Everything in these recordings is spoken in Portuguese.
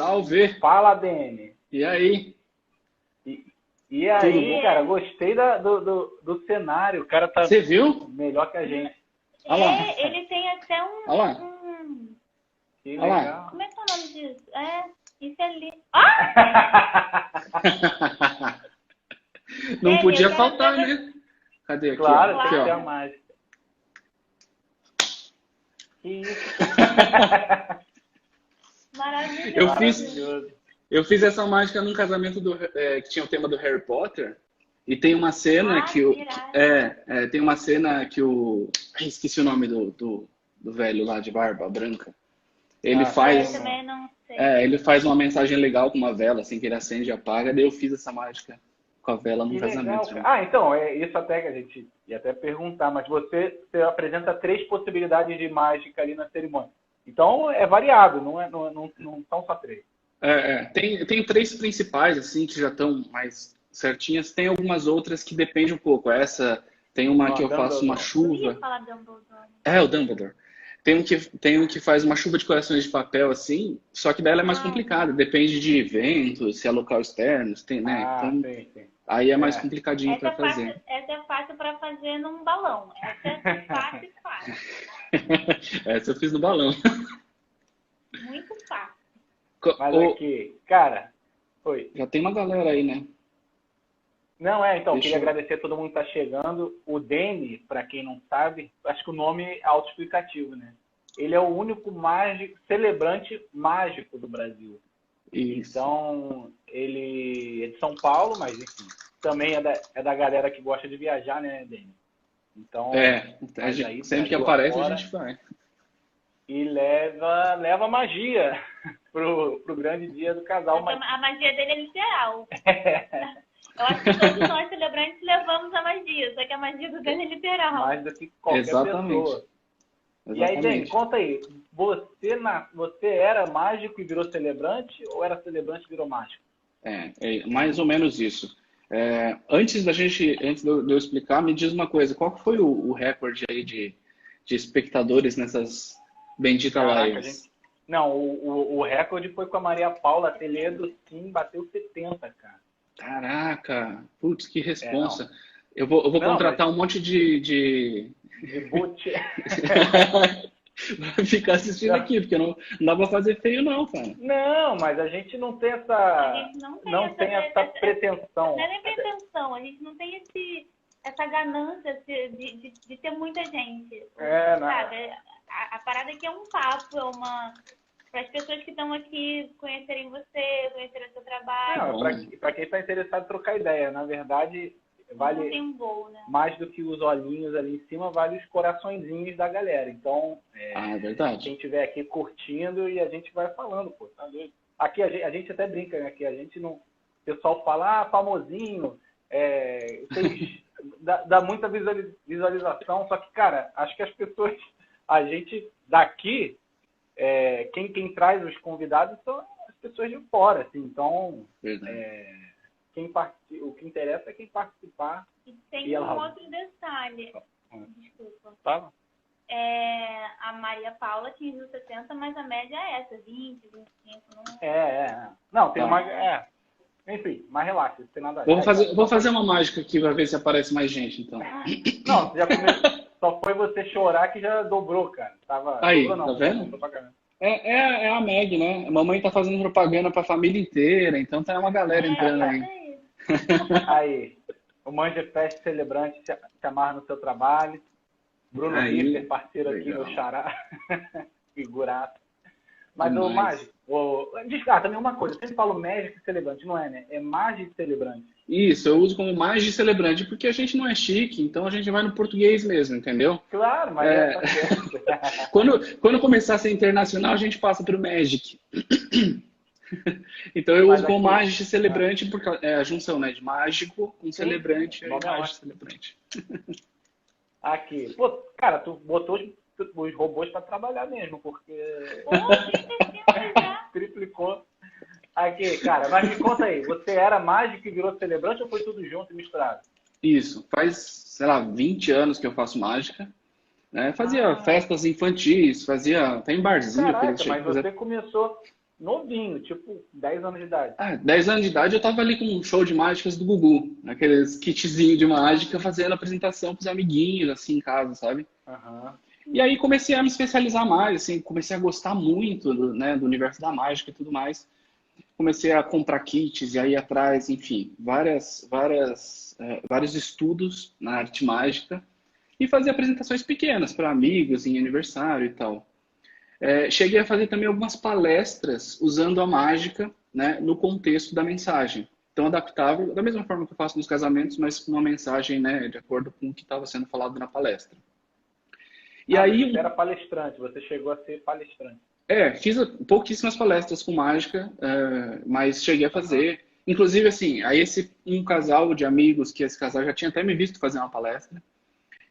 Salve! Fala, Dene. E aí? E aí, cara, gostei do cenário. O cara tá Você viu? melhor que a gente. Olha lá. Ele tem até Olha lá. Que Olha lá. legal. Como é que é o nome disso? Isso é lindo. Ah! Não Ele, podia eu quero faltar, saber- né? Cadê? Aqui, Claro, ó. tem Aqui, que ter ó. a mágica. Que isso? Maravilhoso. Eu fiz essa mágica num casamento que tinha o tema do Harry Potter. E tem uma cena que o. irado. Tem uma cena que o. Esqueci o nome do velho lá de barba branca. Ele Eu faz. também não sei. Ele faz uma mensagem legal com uma vela, assim, que ele acende e apaga. Daí eu fiz essa mágica com a vela no Que legal, casamento. cara. Ah, então, é isso até que a gente ia até perguntar, mas você apresenta 3 possibilidades de mágica ali na cerimônia. Então é variado, não são só 3. Tem 3 principais, assim, que já estão mais certinhas. Tem algumas outras que dependem um pouco. Essa tem uma que eu faço uma Eu ia chuva. falar Dumbledore. O Dumbledore. Tem um que faz uma chuva de corações de papel, assim, só que daí ela é mais complicada. Depende de eventos, se é local externo, tem, né? Então, Sim. aí é mais complicadinho para fazer. Essa é fácil para fazer num balão. Essa é fácil. Essa eu fiz no balão. Muito fácil. Mas aqui, cara, oi. Já tem uma galera aí, né? Não, então, Deixa queria eu- agradecer a todo mundo que tá chegando. O Dene, para quem não sabe, acho que o nome é autoexplicativo, né? Ele é o único celebrante mágico do Brasil. Isso. Então, ele é de São Paulo, mas enfim, também é da galera que gosta de viajar, né, Dene? Então, Sempre que Brasil aparece afora, a gente vai. e leva magia pro grande dia do casal. A magia dele é literal. Eu acho que todos nós celebrantes levamos a magia, só que a magia do dele é literal. Mais do que qualquer Exatamente. pessoa. E aí, Dene, conta aí. Você era mágico e virou celebrante ou era celebrante e virou mágico? É mais ou menos isso. Antes de eu explicar, me diz uma coisa. Qual que foi o recorde aí de espectadores nessas benditas lives? Não, o recorde foi com a Maria Paula Toledo, sim, bateu 70, cara. Caraca, putz, que responsa. Eu vou contratar um monte de boot. Vai ficar assistindo aqui, porque não dá pra fazer feio não, cara. Não, mas a gente não tem essa... A gente não tem essa pretensão. Não é nem pretensão, a gente não tem essa ganância de ter muita gente. Sabe? A parada aqui é um papo, para as pessoas que estão aqui conhecerem você, conhecerem o seu trabalho. Para quem está interessado em trocar ideia, na verdade, vale tem um voo, né? Mais do que os olhinhos ali em cima, vale os coraçõezinhos da galera. Então, é verdade. Quem estiver aqui curtindo e a gente vai falando, pô, tá doido? Aqui a gente até brinca, né? Que a gente não... O pessoal fala, famosinho, dá muita visualização, só que, cara, acho que as pessoas, a gente daqui, quem traz os convidados são as pessoas de fora, assim, então, o que interessa é quem participar. E tem outro detalhe, desculpa. Tá? A Maria Paula atingiu 60, mas a média é essa, 20, 25, não... Não, tem uma... Enfim, mas relaxa, não tem nada a ver. Vou fazer uma mágica aqui pra ver se aparece mais gente, então. Não, já começou. Só foi você chorar que já dobrou, cara. Aí, dobrou, não, tá vendo? É a Meg, né? A mamãe tá fazendo propaganda pra família inteira, então tá uma galera entrando aí. Aí, o Manja Fest celebrante se amarra no seu trabalho. Bruno Riffer, parceiro aqui, meu xará. Figuraça. Mas o mágico... também uma coisa, eu sempre falo mágico e celebrante, não é, né? É mágico e celebrante. Isso, eu uso como mágico e celebrante, porque a gente não é chique, então a gente vai no português mesmo, entendeu? Claro, mas Quando começar a ser internacional, a gente passa pro Magic. Então eu uso como mágico e celebrante, porque é a junção, né? De mágico com celebrante, aí mágico e celebrante. Aqui. Pô, cara, tu botou os robôs para trabalhar mesmo, porque... Triplicou. Aqui, cara, mas me conta aí, você era mágico e virou celebrante ou foi tudo junto e misturado? Isso, faz, sei lá, 20 anos que eu faço mágica. Né? Fazia festas infantis, fazia até em barzinho. Caraca, mas você começou novinho, tipo 10 anos de idade. 10 anos de idade eu tava ali com um show de mágicas do Gugu, aqueles kitzinhos de mágica, fazendo apresentação pros amiguinhos, assim, em casa, sabe? Uhum. E aí comecei a me especializar mais, assim, comecei a gostar muito do universo da mágica e tudo mais. Comecei a comprar kits e aí atrás, enfim, vários estudos na arte mágica e fazer apresentações pequenas para amigos em aniversário e tal. Cheguei a fazer também algumas palestras usando a mágica, né, no contexto da mensagem. Então, adaptável, da mesma forma que eu faço nos casamentos, mas com uma mensagem, né, de acordo com o que estava sendo falado na palestra. E aí, você era palestrante, você chegou a ser palestrante. Fiz pouquíssimas palestras com mágica, mas cheguei a fazer. Inclusive, assim, aí um casal de amigos, que esse casal já tinha até me visto fazer uma palestra,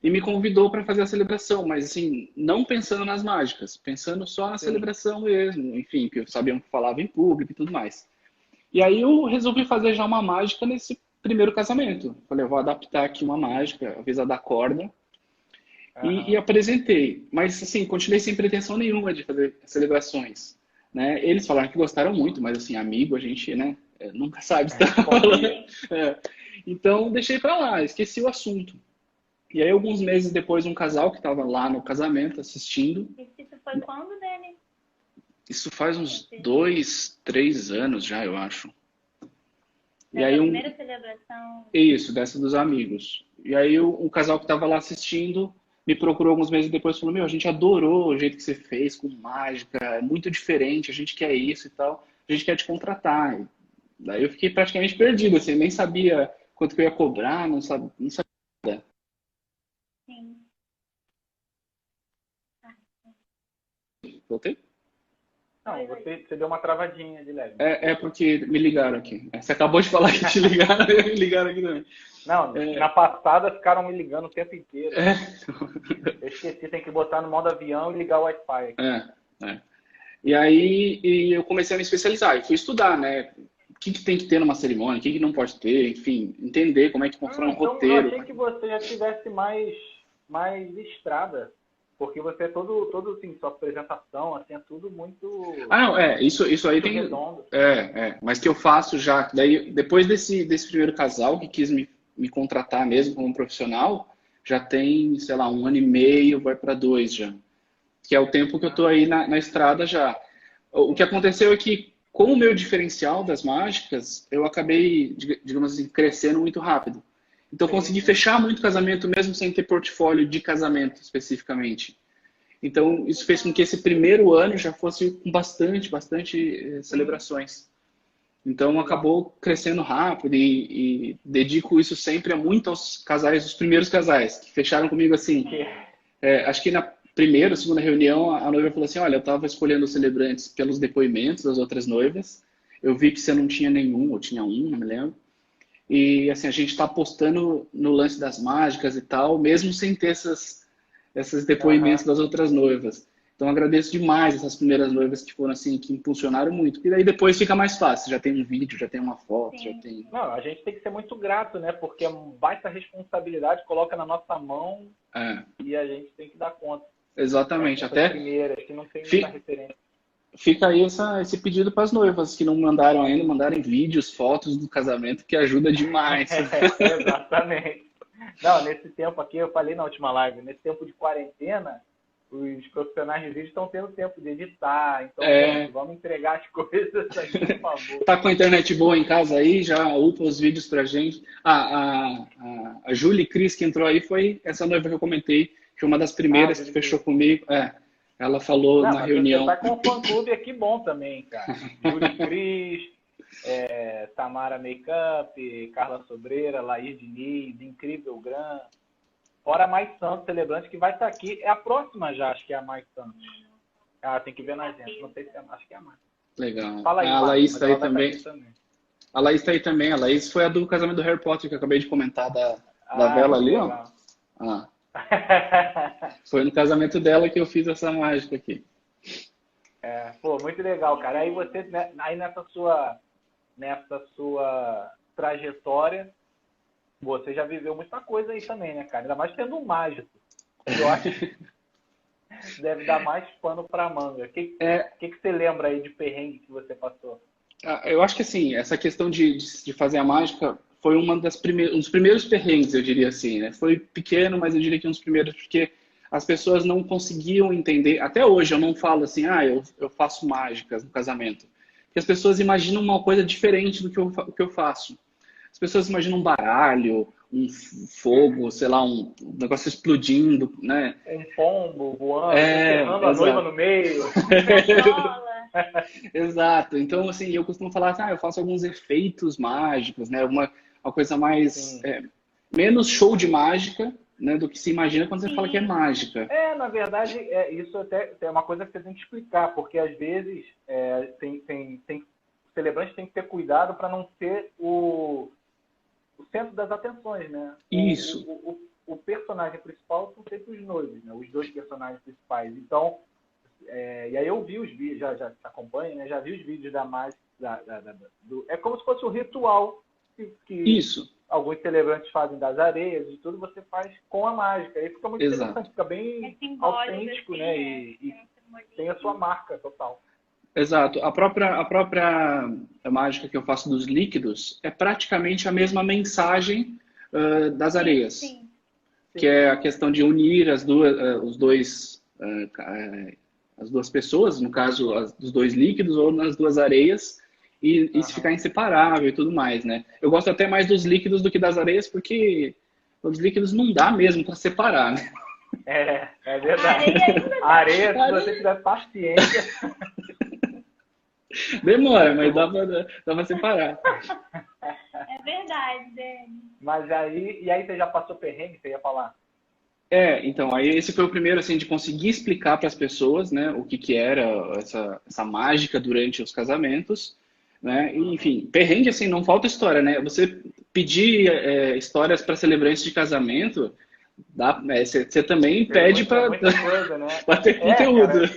e me convidou para fazer a celebração, mas assim, não pensando nas mágicas, pensando só na celebração mesmo, enfim, que sabiam que falava em público e tudo mais. E aí eu resolvi fazer já uma mágica nesse primeiro casamento. Falei, eu vou adaptar aqui uma mágica, a vez a da corda, e apresentei. Mas assim, continuei sem pretensão nenhuma de fazer celebrações. Né? Eles falaram que gostaram muito, mas assim, amigo, a gente, né, nunca sabe se tá falando. Então, deixei para lá, esqueci o assunto. E aí, alguns meses depois, um casal que estava lá no casamento assistindo. Isso foi quando, Dani? Isso faz uns 2, 3 anos já, eu acho. E aí, primeira celebração? Isso, dessa dos amigos. E aí, o casal que estava lá assistindo me procurou alguns meses depois e falou: Meu, a gente adorou o jeito que você fez com mágica, é muito diferente, a gente quer isso e tal, a gente quer te contratar. E daí eu fiquei praticamente perdido, assim, nem sabia quanto que eu ia cobrar, não sabia nada. Sim. Voltei? Não, você deu uma travadinha de leve. Porque me ligaram aqui. Você acabou de falar que te ligaram e me ligaram aqui também. Não, na passada ficaram me ligando o tempo inteiro. Eu esqueci, tem que botar no modo avião e ligar o Wi-Fi. E aí eu comecei a me especializar e fui estudar, né? O que tem que ter numa cerimônia, o que não pode ter, enfim, entender como é que constrói um roteiro. Eu achei que você já tivesse mais estrada. Porque você é todo assim, sua apresentação, assim, é tudo muito... Isso aí tem... redondo. Mas que eu faço já, daí, depois desse primeiro casal que quis me contratar mesmo como profissional, já tem, sei lá, 1 ano e meio, vai para 2 já. Que é o tempo que eu tô aí na estrada já. O que aconteceu é que, com o meu diferencial das mágicas, eu acabei, digamos assim, crescendo muito rápido. Então, eu consegui fechar muito casamento mesmo sem ter portfólio de casamento especificamente. Então, isso fez com que esse primeiro ano já fosse com bastante celebrações. Então, acabou crescendo rápido e dedico isso sempre muito aos casais, os primeiros casais, que fecharam comigo assim. Acho que na primeira, segunda reunião, a noiva falou assim: Olha, eu estava escolhendo os celebrantes pelos depoimentos das outras noivas. Eu vi que você não tinha nenhum, ou tinha um, não me lembro. E assim, a gente está apostando no lance das mágicas e tal, mesmo sem ter esses depoimentos das outras noivas. Então, agradeço demais essas primeiras noivas que foram assim, que impulsionaram muito. Porque daí depois fica mais fácil, já tem um vídeo, já tem uma foto, já tem... Não, a gente tem que ser muito grato, né? Porque é uma baita responsabilidade, coloca na nossa mão e a gente tem que dar conta. Exatamente. Até primeiras, que não tem muita referência. Fica aí esse pedido para as noivas que não mandaram ainda, mandarem vídeos, fotos do casamento, que ajuda demais. Exatamente. Não, nesse tempo aqui, eu falei na última live, nesse tempo de quarentena, os profissionais de vídeo estão tendo tempo de editar, então vamos entregar as coisas aqui, por favor. Tá com a internet boa em casa aí? Já upa os vídeos pra gente. A Julie Cris que entrou aí foi essa noiva que eu comentei, que foi uma das primeiras que fechou comigo. Ela falou na reunião. Você tá com um fã-clube aqui bom também, cara. Julie Cris, Tamara Makeup, Carla Sobreira, Laís Diniz, Incrível Gran. Fora a Mais Santos, celebrante, que vai estar aqui. É a próxima já, acho que é a Mais Santos. Tem que ver na agenda. Não sei se acho que é a mais. Legal. Fala aí, a Laís está aí também. A Laís está aí também. A Laís foi a do casamento do Harry Potter, que eu acabei de comentar, da vela ali, ó. Foi no casamento dela que eu fiz essa mágica aqui. Muito legal, cara. Aí você, aí nessa sua trajetória, você já viveu muita coisa aí também, né, cara? Ainda mais tendo um mágico. Eu acho Deve dar mais pano para manga. O que você lembra aí de perrengue que você passou? Eu acho que assim, essa questão de fazer a mágica foi um dos primeiros perrengues, eu diria assim, né? Foi pequeno, mas eu diria que um dos primeiros, porque as pessoas não conseguiam entender. Até hoje eu não falo assim, eu faço mágicas no casamento. Porque as pessoas imaginam uma coisa diferente do que eu faço. As pessoas imaginam um baralho, um fogo, sei lá, um negócio explodindo, né? Um pombo voando, enterrando a noiva no meio. Exato. Então, assim, eu costumo falar assim, eu faço alguns efeitos mágicos, né? Uma coisa mais... menos show de mágica, né, do que se imagina quando você fala que é mágica. Na verdade, isso até é uma coisa que você tem que explicar, porque às vezes o celebrante tem que ter cuidado para não ser o centro das atenções, né? Isso. O personagem principal são sempre os noivos, né? Os dois personagens principais. Então, e aí eu vi os vídeos, já te acompanho, né? Já vi os vídeos da mágica, é como se fosse um ritual que Isso. Alguns celebrantes fazem das areias e tudo, você faz com a mágica. Aí fica muito interessante, fica bem autêntico, assim, né? E tem a sua marca total. Exato. A própria mágica que eu faço dos líquidos é praticamente a mesma mensagem das areias. Sim. Que é a questão de unir as duas pessoas, no caso, dos dois líquidos ou nas duas areias, e se ficar inseparável e tudo mais, né? Eu gosto até mais dos líquidos do que das areias, porque os líquidos não dá mesmo para separar, né? É verdade. A areia, se você tiver paciência... Demora, mas dá pra separar. É verdade, Dani. Mas aí você já passou perrengue, você ia falar? Então, aí esse foi o primeiro, assim, de conseguir explicar para as pessoas, né, o que era essa mágica durante os casamentos, né, e, enfim, perrengue, assim, não falta história, né, você pedir histórias para celebrantes de casamento, você também pede para muita coisa, né? ter conteúdo.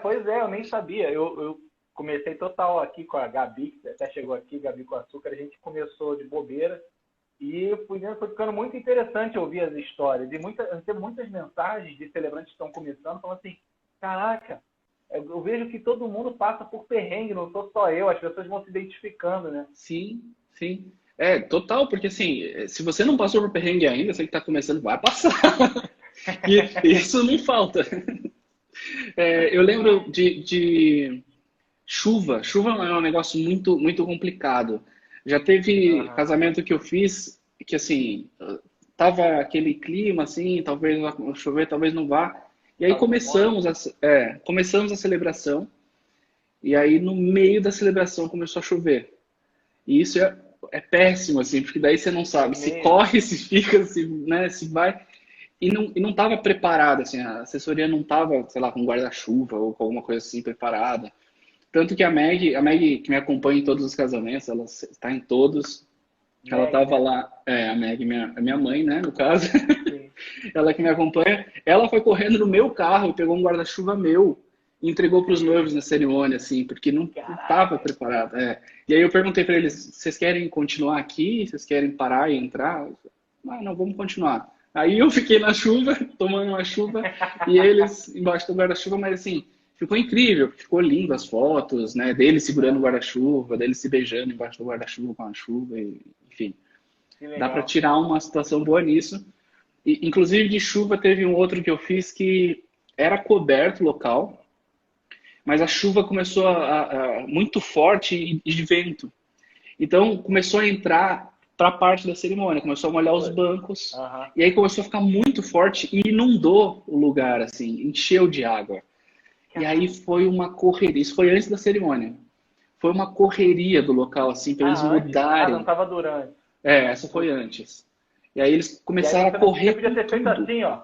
Pois é, eu nem sabia, eu comecei total aqui com a Gabi, que até chegou aqui, Gabi com Açúcar, a gente começou de bobeira, e foi ficando muito interessante ouvir as histórias. E tem muitas mensagens de celebrantes que estão começando, falando assim, caraca, eu vejo que todo mundo passa por perrengue, não sou só eu, as pessoas vão se identificando, né? Sim. Total, porque assim, se você não passou por perrengue ainda, você que está começando, vai passar. E isso não falta. Eu lembro de chuva. Chuva é um negócio muito, muito complicado. Já teve casamento que eu fiz que, assim, tava aquele clima, assim, talvez vá chover, talvez não vá. E aí começamos a celebração. E aí, no meio da celebração, começou a chover. E isso é péssimo, assim, porque daí você não sabe se corre, se fica, se vai. E não estava preparado, assim, a assessoria não estava, sei lá, com guarda-chuva ou com alguma coisa assim preparada. Tanto que a Meg, que me acompanha em todos os casamentos, ela está em todos. Ela estava lá, a Meg, minha mãe, né, no caso. Ela que me acompanha. Ela foi correndo no meu carro, pegou um guarda-chuva meu e entregou para os noivos na cerimônia, assim, porque não estava preparado. E aí eu perguntei para eles, vocês querem continuar aqui? Vocês querem parar e entrar? Não, vamos continuar. Aí eu fiquei na chuva, tomando uma chuva, e eles embaixo do guarda-chuva, mas assim... Ficou incrível, ficou lindo as fotos, né? Dele segurando o guarda-chuva, dele se beijando embaixo do guarda-chuva com a chuva, enfim. Dá para tirar uma situação boa nisso. E, inclusive, de chuva, teve um outro que eu fiz que era coberto local, mas a chuva começou muito forte e de vento. Então, começou a entrar para a parte da cerimônia, começou a molhar os bancos, e aí começou a ficar muito forte e inundou o lugar, assim, encheu de água. E aí foi uma correria, isso foi antes da cerimônia. Foi uma correria do local, assim, para eles mudarem. Não estava durante. Essa foi antes. E aí eles começaram a correr. Você podia ter feito assim, ó.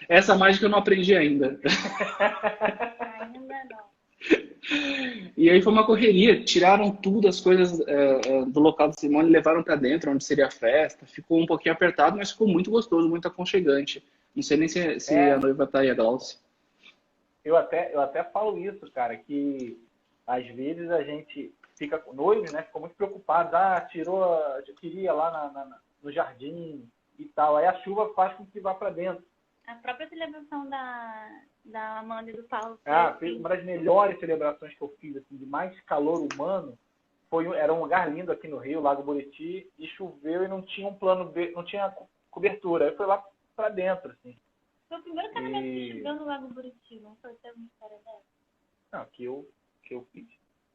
Essa mágica eu não aprendi ainda. Ainda não. E aí foi uma correria, tiraram tudo, as coisas do local da cerimônia e levaram para dentro, onde seria a festa. Ficou um pouquinho apertado, mas ficou muito gostoso, muito aconchegante. Não sei nem se a noiva tá aí, a Glaucia. Eu até falo isso, cara, que às vezes a gente fica com noivo, né? Ficou muito preocupado. Eu queria lá no jardim e tal. Aí a chuva faz com que vá para dentro. A própria celebração da Amanda e do Paulo. Foi uma das melhores celebrações que eu fiz, assim, de mais calor humano. Era um lugar lindo aqui no Rio, Lago Buriti, e choveu e não tinha um plano B, não tinha cobertura. Aí foi lá pra dentro, assim. Foi o primeiro casamento que choveu no Lago Buriti, não foi ter uma história dessa? Não, que eu fiz.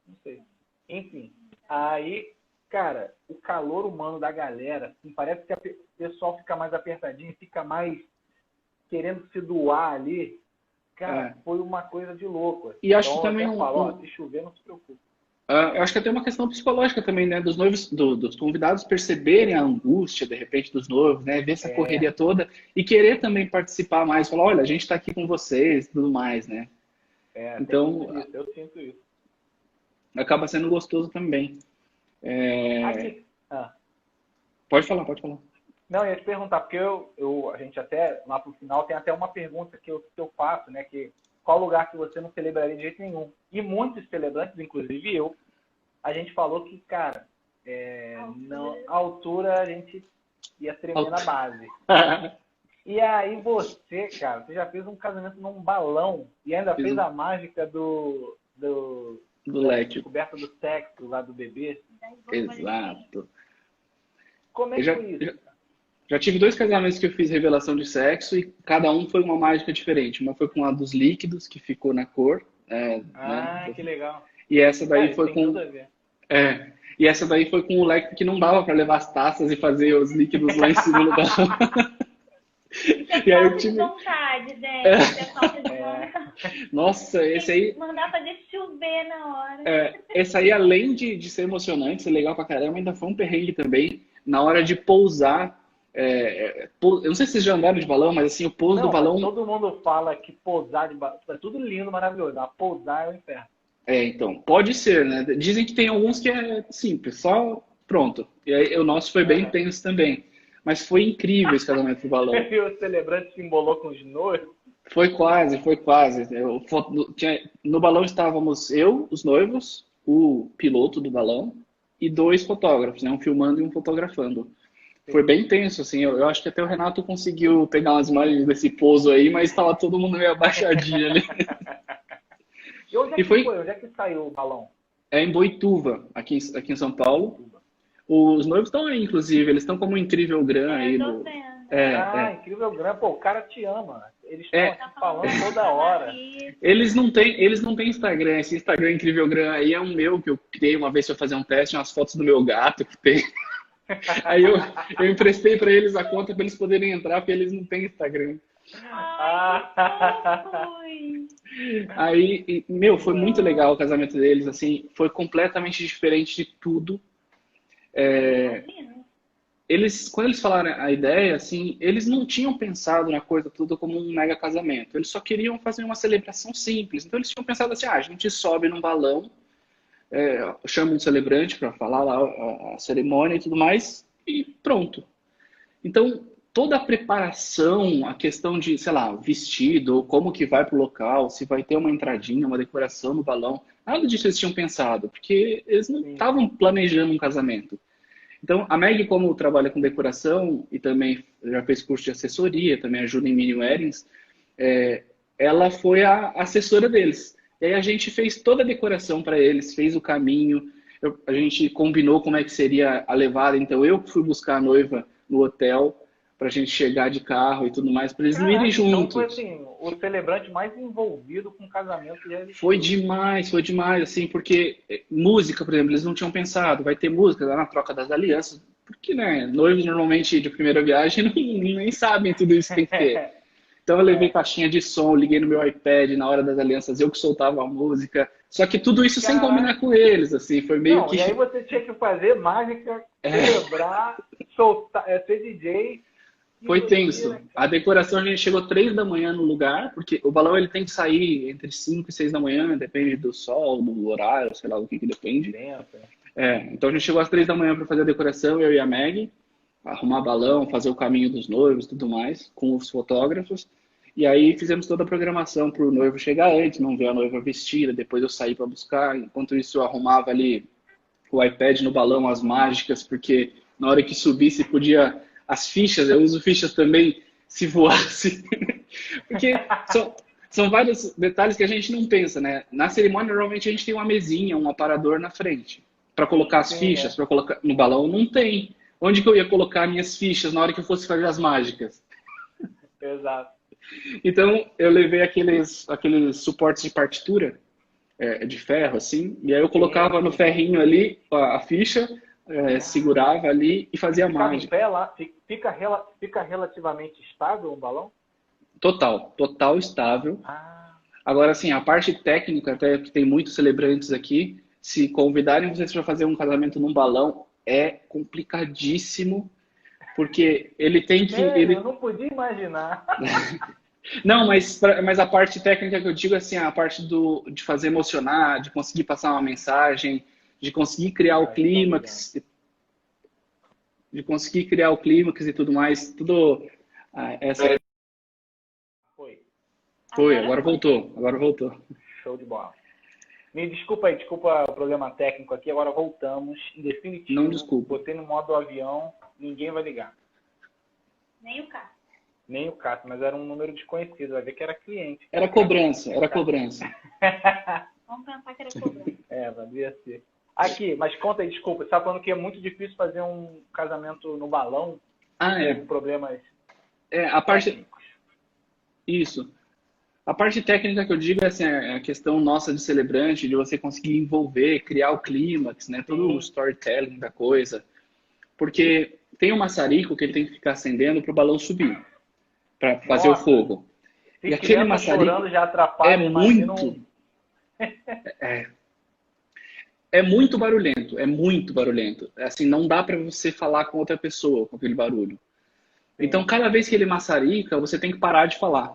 Não sei. Enfim, aí, cara, o calor humano da galera, assim, parece que o pessoal fica mais apertadinho, fica mais querendo se doar ali. Cara, foi uma coisa de louco. Assim. E acho que também se chover, não se preocupe. Eu acho que tem uma questão psicológica também, né? Dos noivos, dos convidados perceberem a angústia, de repente, dos noivos, né? Ver essa correria toda e querer também participar mais. Falar, olha, a gente está aqui com vocês e tudo mais, né? Então, eu sinto isso. Acaba sendo gostoso também. Pode falar. Não, eu ia te perguntar, porque a gente até, lá pro final, tem até uma pergunta que eu faço, né? Que qual lugar que você não celebraria de jeito nenhum? E muitos celebrantes, inclusive eu, a gente falou que, cara, a altura a gente ia tremer na base. E aí você, cara, você já fez um casamento num balão e ainda fez a mágica do leque. Descoberta do sexo lá do bebê. Exato. Como é que foi isso? Já tive 2 casamentos que eu fiz revelação de sexo e cada um foi uma mágica diferente. Uma foi com a dos líquidos, que ficou na cor. Né? Que legal. E essa daí foi com... E essa daí foi com o leque que não dava para levar as taças e fazer os líquidos lá em cima do balão. E aí eu tive vontade, gente. Falta de vontade. Nossa, esse aí... Mandar fazer chover na hora. Esse aí, além de ser emocionante, ser legal pra caramba, ainda foi um perrengue também. Na hora de pousar... eu não sei se vocês já andaram de balão, mas assim, o pouso do balão... Todo mundo fala que pousar de balão... É tudo lindo, maravilhoso. Mas pousar é o inferno. Então, pode ser, né? Dizem que tem alguns que é simples, só pronto. E aí, o nosso foi bem tenso também. Mas foi incrível esse casamento do balão. E o celebrante se embolou com os noivos? Foi quase. No balão estávamos eu, os noivos, o piloto do balão e 2 fotógrafos, né? Um filmando e um fotografando. Foi bem tenso, assim. Eu acho que até o Renato conseguiu pegar umas imagens desse pouso aí, mas estava todo mundo meio abaixadinho ali. E onde é que foi? Onde é que saiu o balão? É em Boituva, aqui em São Paulo. Os noivos estão aí, inclusive. Eles estão como um Incrível Gran aí. Incrível Gran. Pô, o cara te ama. Eles estão falando toda hora. Eles não têm Instagram. Esse Instagram Incrível Gran aí é um meu, que eu criei uma vez para fazer um teste, umas fotos do meu gato que tem. Aí eu emprestei para eles a conta para eles poderem entrar, porque eles não têm Instagram. Aí, foi muito legal o casamento deles, assim, foi completamente diferente de tudo. Quando eles falaram a ideia, assim, eles não tinham pensado na coisa toda como um mega casamento. Eles só queriam fazer uma celebração simples. Então eles tinham pensado assim, a gente sobe num balão, chama um celebrante para falar lá a cerimônia e tudo mais, e pronto. Então, toda a preparação, a questão de, sei lá, vestido, como que vai pro local, se vai ter uma entradinha, uma decoração no balão, nada disso eles tinham pensado, porque eles não estavam planejando um casamento. Então, a Meg, como trabalha com decoração e também já fez curso de assessoria, também ajuda em mini weddings, ela foi a assessora deles. E aí a gente fez toda a decoração para eles, fez o caminho, a gente combinou como é que seria a levada. Então, eu fui buscar a noiva no hotel para a gente chegar de carro e tudo mais, para eles não irem juntos. Então foi assim, o celebrante mais envolvido com o casamento. Foi demais, assim, porque música, por exemplo, eles não tinham pensado, vai ter música lá na troca das alianças, porque, né, noivos normalmente de primeira viagem nem sabem tudo isso que tem que ter. Então eu levei caixinha de som, liguei no meu iPad na hora das alianças, eu que soltava a música, só que tudo isso sem combinar com eles, assim, foi meio que... E aí você tinha que fazer mágica, celebrar, soltar, ser DJ... Foi tenso. A decoração, a gente chegou 3 da manhã no lugar, porque o balão ele tem que sair entre 5 e 6 da manhã, depende do sol, do horário, sei lá o que depende. Então a gente chegou às 3 da manhã para fazer a decoração, eu e a Meg, arrumar balão, fazer o caminho dos noivos e tudo mais, com os fotógrafos. E aí fizemos toda a programação para o noivo chegar antes, não ver a noiva vestida, depois eu saí para buscar. Enquanto isso eu arrumava ali o iPad no balão, as mágicas, porque na hora que subisse podia... As fichas, eu uso fichas também, se voasse, Porque são vários detalhes que a gente não pensa, né? Na cerimônia, normalmente a gente tem uma mesinha, um aparador na frente. Para colocar as fichas, para colocar no balão, não tem. Onde que eu ia colocar minhas fichas na hora que eu fosse fazer as mágicas? Exato. Então, eu levei aqueles suportes de partitura, de ferro, assim, e aí eu colocava no ferrinho ali a ficha, segurava ali e fazia a mágica. Em pé lá, fica relativamente estável o balão? Total estável. Agora, assim, a parte técnica, até que tem muitos celebrantes aqui, se convidarem vocês para fazer um casamento num balão, é complicadíssimo, porque ele tem que... Eu não podia imaginar. Não, mas a parte técnica que eu digo, assim, a parte de fazer emocionar, de conseguir passar uma mensagem, de conseguir criar o clímax, e tudo mais, tudo... essa... Foi, agora voltou. Show de bola. Me desculpa o problema técnico aqui, agora voltamos. Em definitivo, não desculpa. Botei no modo avião, ninguém vai ligar. Nem o Cássio. Nem o Cássio, mas era um número desconhecido, vai ver que era cliente. Era cobrança. Vamos pensar que era cobrança. Valia ser. Aqui, mas conta aí, desculpa, você estava falando que é muito difícil fazer um casamento no balão? Problemas a parte... Isso. A parte técnica que eu digo é assim, a questão nossa de celebrante, de você conseguir envolver, criar o clímax, né? Todo o storytelling da coisa. Porque tem um maçarico que ele tem que ficar acendendo para o balão subir, para fazer o fogo. E aquele maçarico já atrapalha, é muito... É muito barulhento. Assim, não dá para você falar com outra pessoa com aquele barulho. Então, cada vez que ele maçarica, você tem que parar de falar.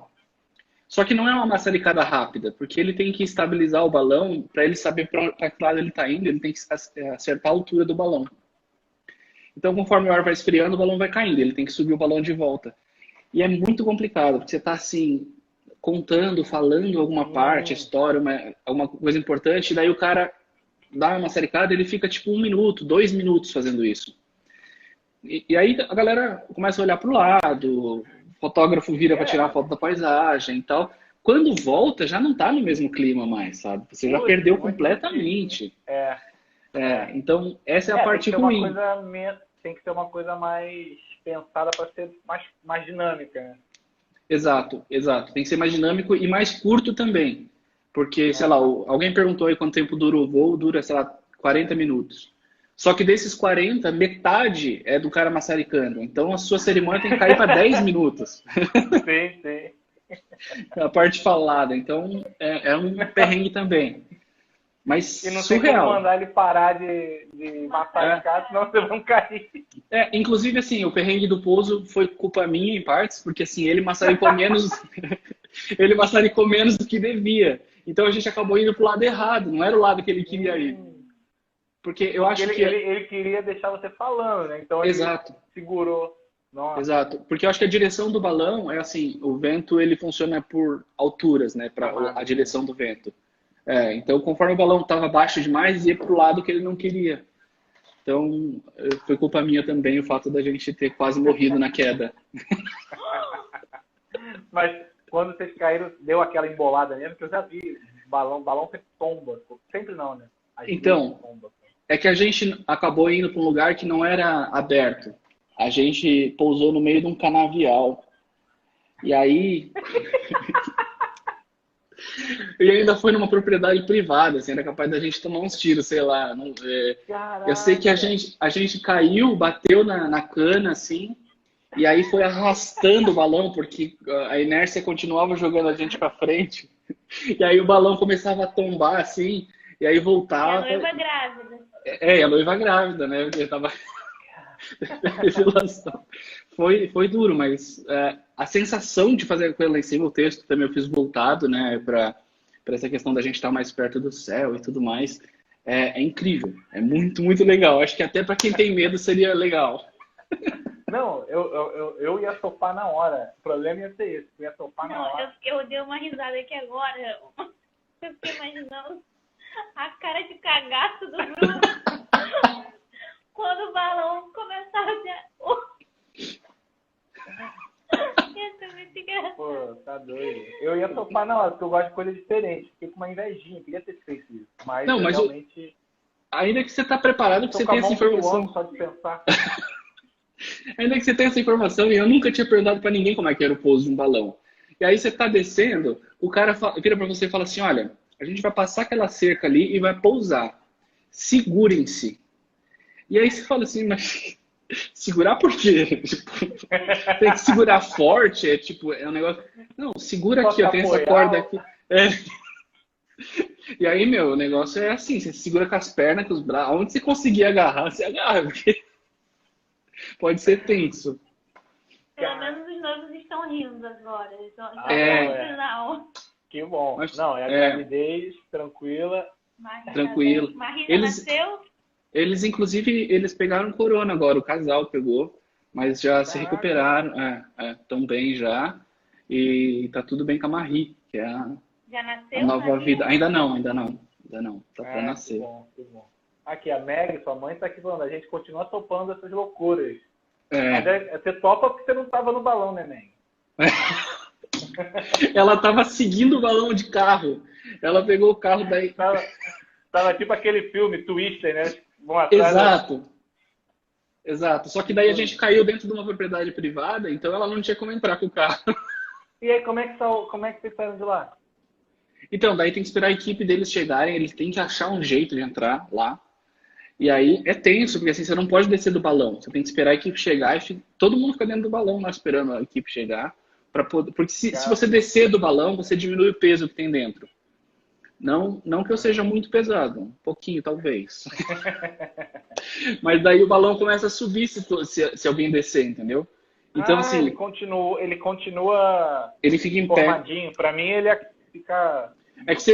Só que não é uma maçaricada rápida, porque ele tem que estabilizar o balão para ele saber para que lado ele está indo, ele tem que acertar a altura do balão. Então, conforme o ar vai esfriando, o balão vai caindo, ele tem que subir o balão de volta. E é muito complicado, porque você está assim, contando, falando alguma parte, a história, alguma coisa importante, e daí o cara dá uma maçaricada, ele fica tipo 1 minuto, 2 minutos fazendo isso. E aí a galera começa a olhar para o lado, o fotógrafo vira para tirar a foto da paisagem e tal. Quando volta, já não está no mesmo clima mais, sabe? Você já perdeu completamente. Então, essa é a parte ruim. Tem que ser uma coisa mais pensada para ser mais dinâmica, né? Exato. Tem que ser mais dinâmico e mais curto também. Porque, sei lá, alguém perguntou aí quanto tempo dura o voo, dura, sei lá, 40 minutos. Só que desses 40, metade é do cara maçaricando. Então a sua cerimônia tem que cair para 10 minutos. Sim. A parte falada. Então é um perrengue também. Mas e não surreal. Tem como mandar ele parar de maçaricar, senão vocês vão cair. Inclusive, assim, o perrengue do pouso foi culpa minha, em partes, porque assim, ele maçaricou menos do que devia. Então a gente acabou indo pro lado errado, não era o lado que ele queria ir. Porque eu acho que... Ele queria deixar você falando, né? Então ele segurou. Nossa. Exato. Porque eu acho que a direção do balão é assim, o vento ele funciona por alturas, né? Para a direção do vento. Então, conforme o balão estava baixo demais, ia pro lado que ele não queria. Então, foi culpa minha também o fato da gente ter quase morrido na queda. Mas quando vocês caíram, deu aquela embolada mesmo, que eu já vi. Balão sempre tomba. Sempre não, né? Então, é que a gente acabou indo para um lugar que não era aberto. A gente pousou no meio de um canavial. E aí... E ainda foi numa propriedade privada, assim, era capaz da gente tomar uns tiros, sei lá. Eu sei que a gente caiu, bateu na cana, assim, e aí foi arrastando o balão, porque a inércia continuava jogando a gente para frente. E aí o balão começava a tombar, assim, e aí voltava. E a noiva grávida. A noiva grávida, né? Porque tava... Foi duro, mas a sensação de fazer com ela lá em cima, o texto também eu fiz voltado, né, para essa questão da gente estar mais perto do céu e tudo mais, é incrível, é muito, muito legal. Acho que até para quem tem medo seria legal. Não, eu ia topar na hora, o problema ia ser esse, eu ia topar na hora. Eu dei uma risada aqui agora, eu fiquei imaginando a cara de cagaço do Bruno. Quando o balão começava a... Isso é muito fica... Pô, tá doido. Eu ia topar na hora, porque eu gosto de coisa diferente. Fiquei com uma invejinha, queria ter feito isso. Mas, não, mas realmente... ainda que você tá preparado, que você tem essa informação. Só de pensar. Ainda que você tenha essa informação, e eu nunca tinha perguntado pra ninguém como é que era o pouso de um balão. E aí você tá descendo, o cara vira pra você e fala assim, olha, a gente vai passar aquela cerca ali e vai pousar. Segurem-se. E aí você fala assim, mas segurar por quê? Tipo, tem que segurar forte, é um negócio... Não, segura aqui, eu tenho essa corda aqui. E aí, meu, o negócio é assim, você segura com as pernas, com os braços, onde você conseguir agarrar, você agarra, porque pode ser tenso. Pelo menos os noivos estão rindo agora. Não. Que bom. Mas, não, é a gravidez tranquila. Tranquilo. Marina nasceu? Eles, inclusive, eles pegaram corona agora, o casal pegou, mas já se recuperaram, estão bem já, e tá tudo bem com a Marie, que é a nova vida. Ainda não, tá pra nascer. Que bom. Aqui, a Meg, sua mãe, tá aqui falando, a gente continua topando essas loucuras. Mas você topa porque você não tava no balão, né, Meg? Ela tava seguindo o balão de carro, ela pegou o carro daí... Tava tipo aquele filme, Twister, né? Vão atrás, Exato. Só que daí a gente caiu dentro de uma propriedade privada, então ela não tinha como entrar com o carro. E aí, como é que vocês saíram de lá? Então, daí tem que esperar a equipe deles chegarem, eles têm que achar um jeito de entrar lá. E aí é tenso, porque assim, você não pode descer do balão. Você tem que esperar a equipe chegar e todo mundo fica dentro do balão lá esperando a equipe chegar. Porque se você descer do balão, você diminui o peso que tem dentro. Não que eu seja muito pesado, um pouquinho talvez. Mas daí o balão começa a subir se alguém descer, entendeu? Então, assim, ele continua. Ele fica em pé. Formadinho. Pra mim ele fica. É que se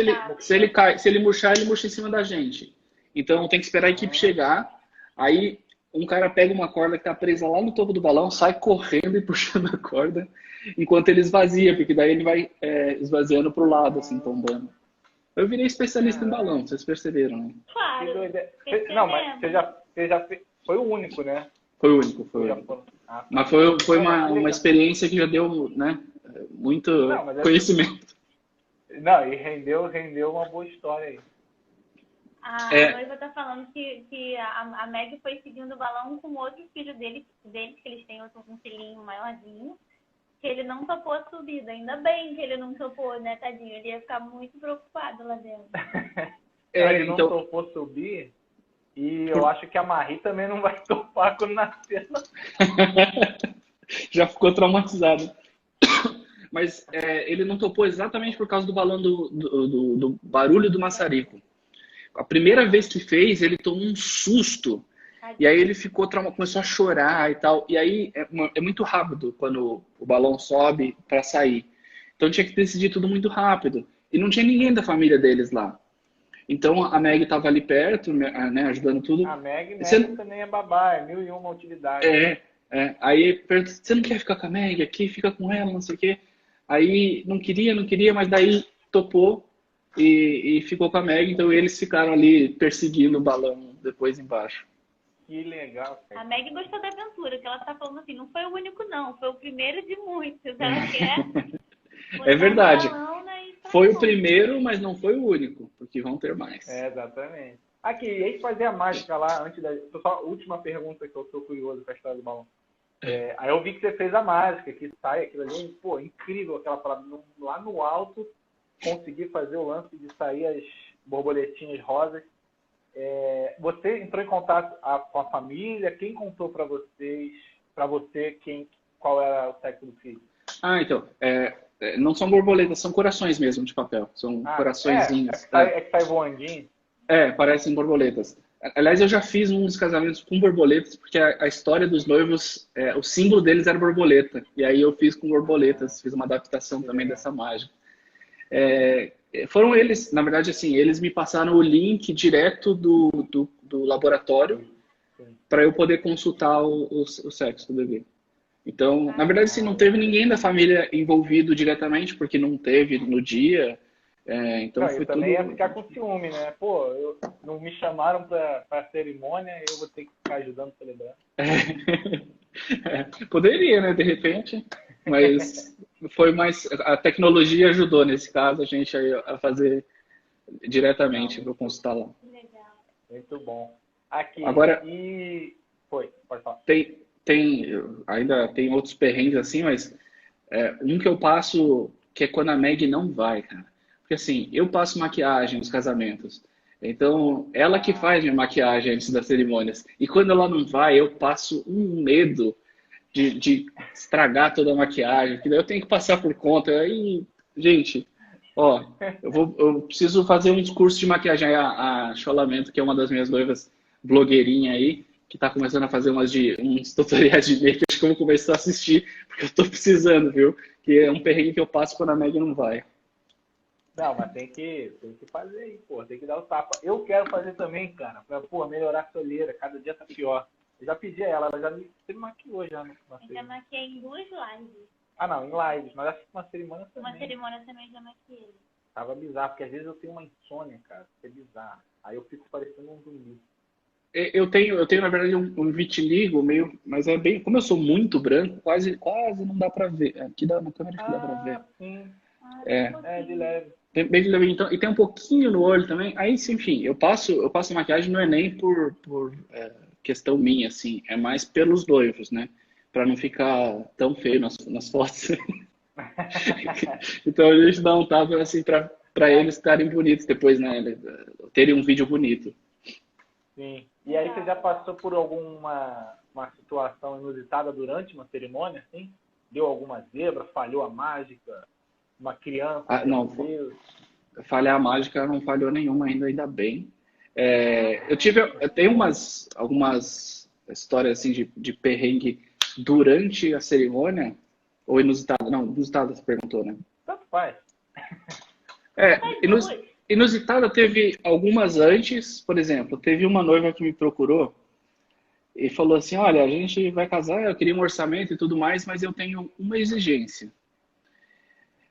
ele murchar, ele murcha em cima da gente. Então tem que esperar a equipe chegar. Aí um cara pega uma corda que tá presa lá no topo do balão, sai correndo e puxando a corda, enquanto ele esvazia, porque daí ele vai esvaziando pro lado, assim, tombando. Eu virei especialista em balão, vocês perceberam, né? Claro. Não, mas você já foi o único, né? Foi o único. Mas foi uma experiência que já deu, né, muito conhecimento. Não, e rendeu uma boa história aí. A noiva tá falando que a Meg foi seguindo o balão com outro filho dele, que eles têm um filhinho maiorzinho, que ele não topou a subida. Ainda bem que ele não topou, né, tadinho? Ele ia ficar muito preocupado lá dentro. Ele não topou subir, e eu acho que a Marie também não vai topar quando nascer. Já ficou traumatizado. Mas ele não topou exatamente por causa do balão do barulho do maçarico. A primeira vez que fez, ele tomou um susto. E aí ele começou a chorar e tal. E aí é muito rápido quando o balão sobe para sair. Então tinha que decidir tudo muito rápido. E não tinha ninguém da família deles lá. Então a Meg estava ali perto, né, ajudando tudo. A Meg também é babá, é 1001 utilidades. Aí perguntou, você não quer ficar com a Meg aqui? Fica com ela, não sei o quê. Aí não queria, mas daí topou e ficou com a Meg. Então eles ficaram ali perseguindo o balão depois embaixo. Que legal, cara. A Meg gostou da aventura, que ela tá falando assim, não foi o único não, foi o primeiro de muitos. Ela quer... É verdade. Balão, né, foi o primeiro, mas não foi o único, porque vão ter mais. Exatamente. Aqui, e aí fazer a mágica lá, antes da... Só última pergunta que eu tô curioso com a história do balão. Aí eu vi que você fez a mágica, que sai aquilo ali, pô, incrível aquela parada, lá no alto, conseguir fazer o lance de sair as borboletinhas rosas. Você entrou em contato com a família? Quem contou para você qual era o sexo do filho? Então, não são borboletas, são corações mesmo de papel. São coraçõezinhos. Que sai voandinho? Parecem borboletas. Aliás, eu já fiz uns casamentos com borboletas, porque a história dos noivos, o símbolo deles era borboleta. E aí eu fiz com borboletas, fiz uma adaptação também dessa mágica. Foram eles, na verdade, assim, eles me passaram o link direto do laboratório para eu poder consultar o sexo do bebê. Então, na verdade, assim, não teve ninguém da família envolvido diretamente, porque não teve no dia. Então foi também tudo... ia ficar com ciúme, né? Pô, não me chamaram para a cerimônia, eu vou ter que ficar ajudando a celebrar. Poderia, né, de repente, mas foi mais... A tecnologia ajudou nesse caso a gente a fazer diretamente para consultar lá. Legal. Muito bom. Aqui, agora, pode falar. Ainda tem outros perrengues assim, mas um que eu passo, que é quando a Meg não vai, cara. Porque assim, eu passo maquiagem nos casamentos. Então, ela que faz minha maquiagem antes das cerimônias. E quando ela não vai, eu passo um medo de estragar toda a maquiagem, que daí eu tenho que passar por conta. Aí, gente, ó, eu preciso fazer um curso de maquiagem. A Cholamento, que é uma das minhas noivas blogueirinha aí, que tá começando a fazer uns tutoriais de make, acho que eu vou começar a assistir, porque eu tô precisando, viu? Que é um perrengue que eu passo quando a Meg não vai. Não, mas tem que fazer aí, pô. Tem que dar o tapa. Eu quero fazer também, cara, pra, pô, melhorar a soleira. Cada dia tá pior. Eu já pedi a ela já me maquiou já. Eu já maquiei em 2 lives. Ah, não, em lives. Mas acho que uma cerimônia também. Uma cerimônia também já maquiei. Tava bizarro, porque às vezes eu tenho uma insônia, cara. Que é bizarro. Aí eu fico parecendo um zumbi. Eu tenho, na verdade, um vitiligo meio... Mas é bem... Como eu sou muito branco, quase não dá pra ver. Aqui na câmera que dá pra ver. Sim. De leve. Bem de leve. Então, e tem um pouquinho no olho também. Aí, enfim, eu passo maquiagem, não é nem por questão minha, assim. É mais pelos noivos, né? Pra não ficar tão feio nas fotos. Então, a gente dá um tapa, assim, pra eles estarem bonitos depois, né? Terem um vídeo bonito. Sim. E aí, você já passou por alguma situação inusitada durante uma cerimônia, assim? Deu alguma zebra, falhou a mágica? Uma criança? Não, falhar a mágica não falhou nenhuma ainda bem. Eu tenho algumas histórias assim de perrengue durante a cerimônia, ou inusitada? Não, inusitada você perguntou, né? Tanto faz. Inusitada teve algumas antes, por exemplo, teve uma noiva que me procurou e falou assim, olha, a gente vai casar, eu queria um orçamento e tudo mais, mas eu tenho uma exigência.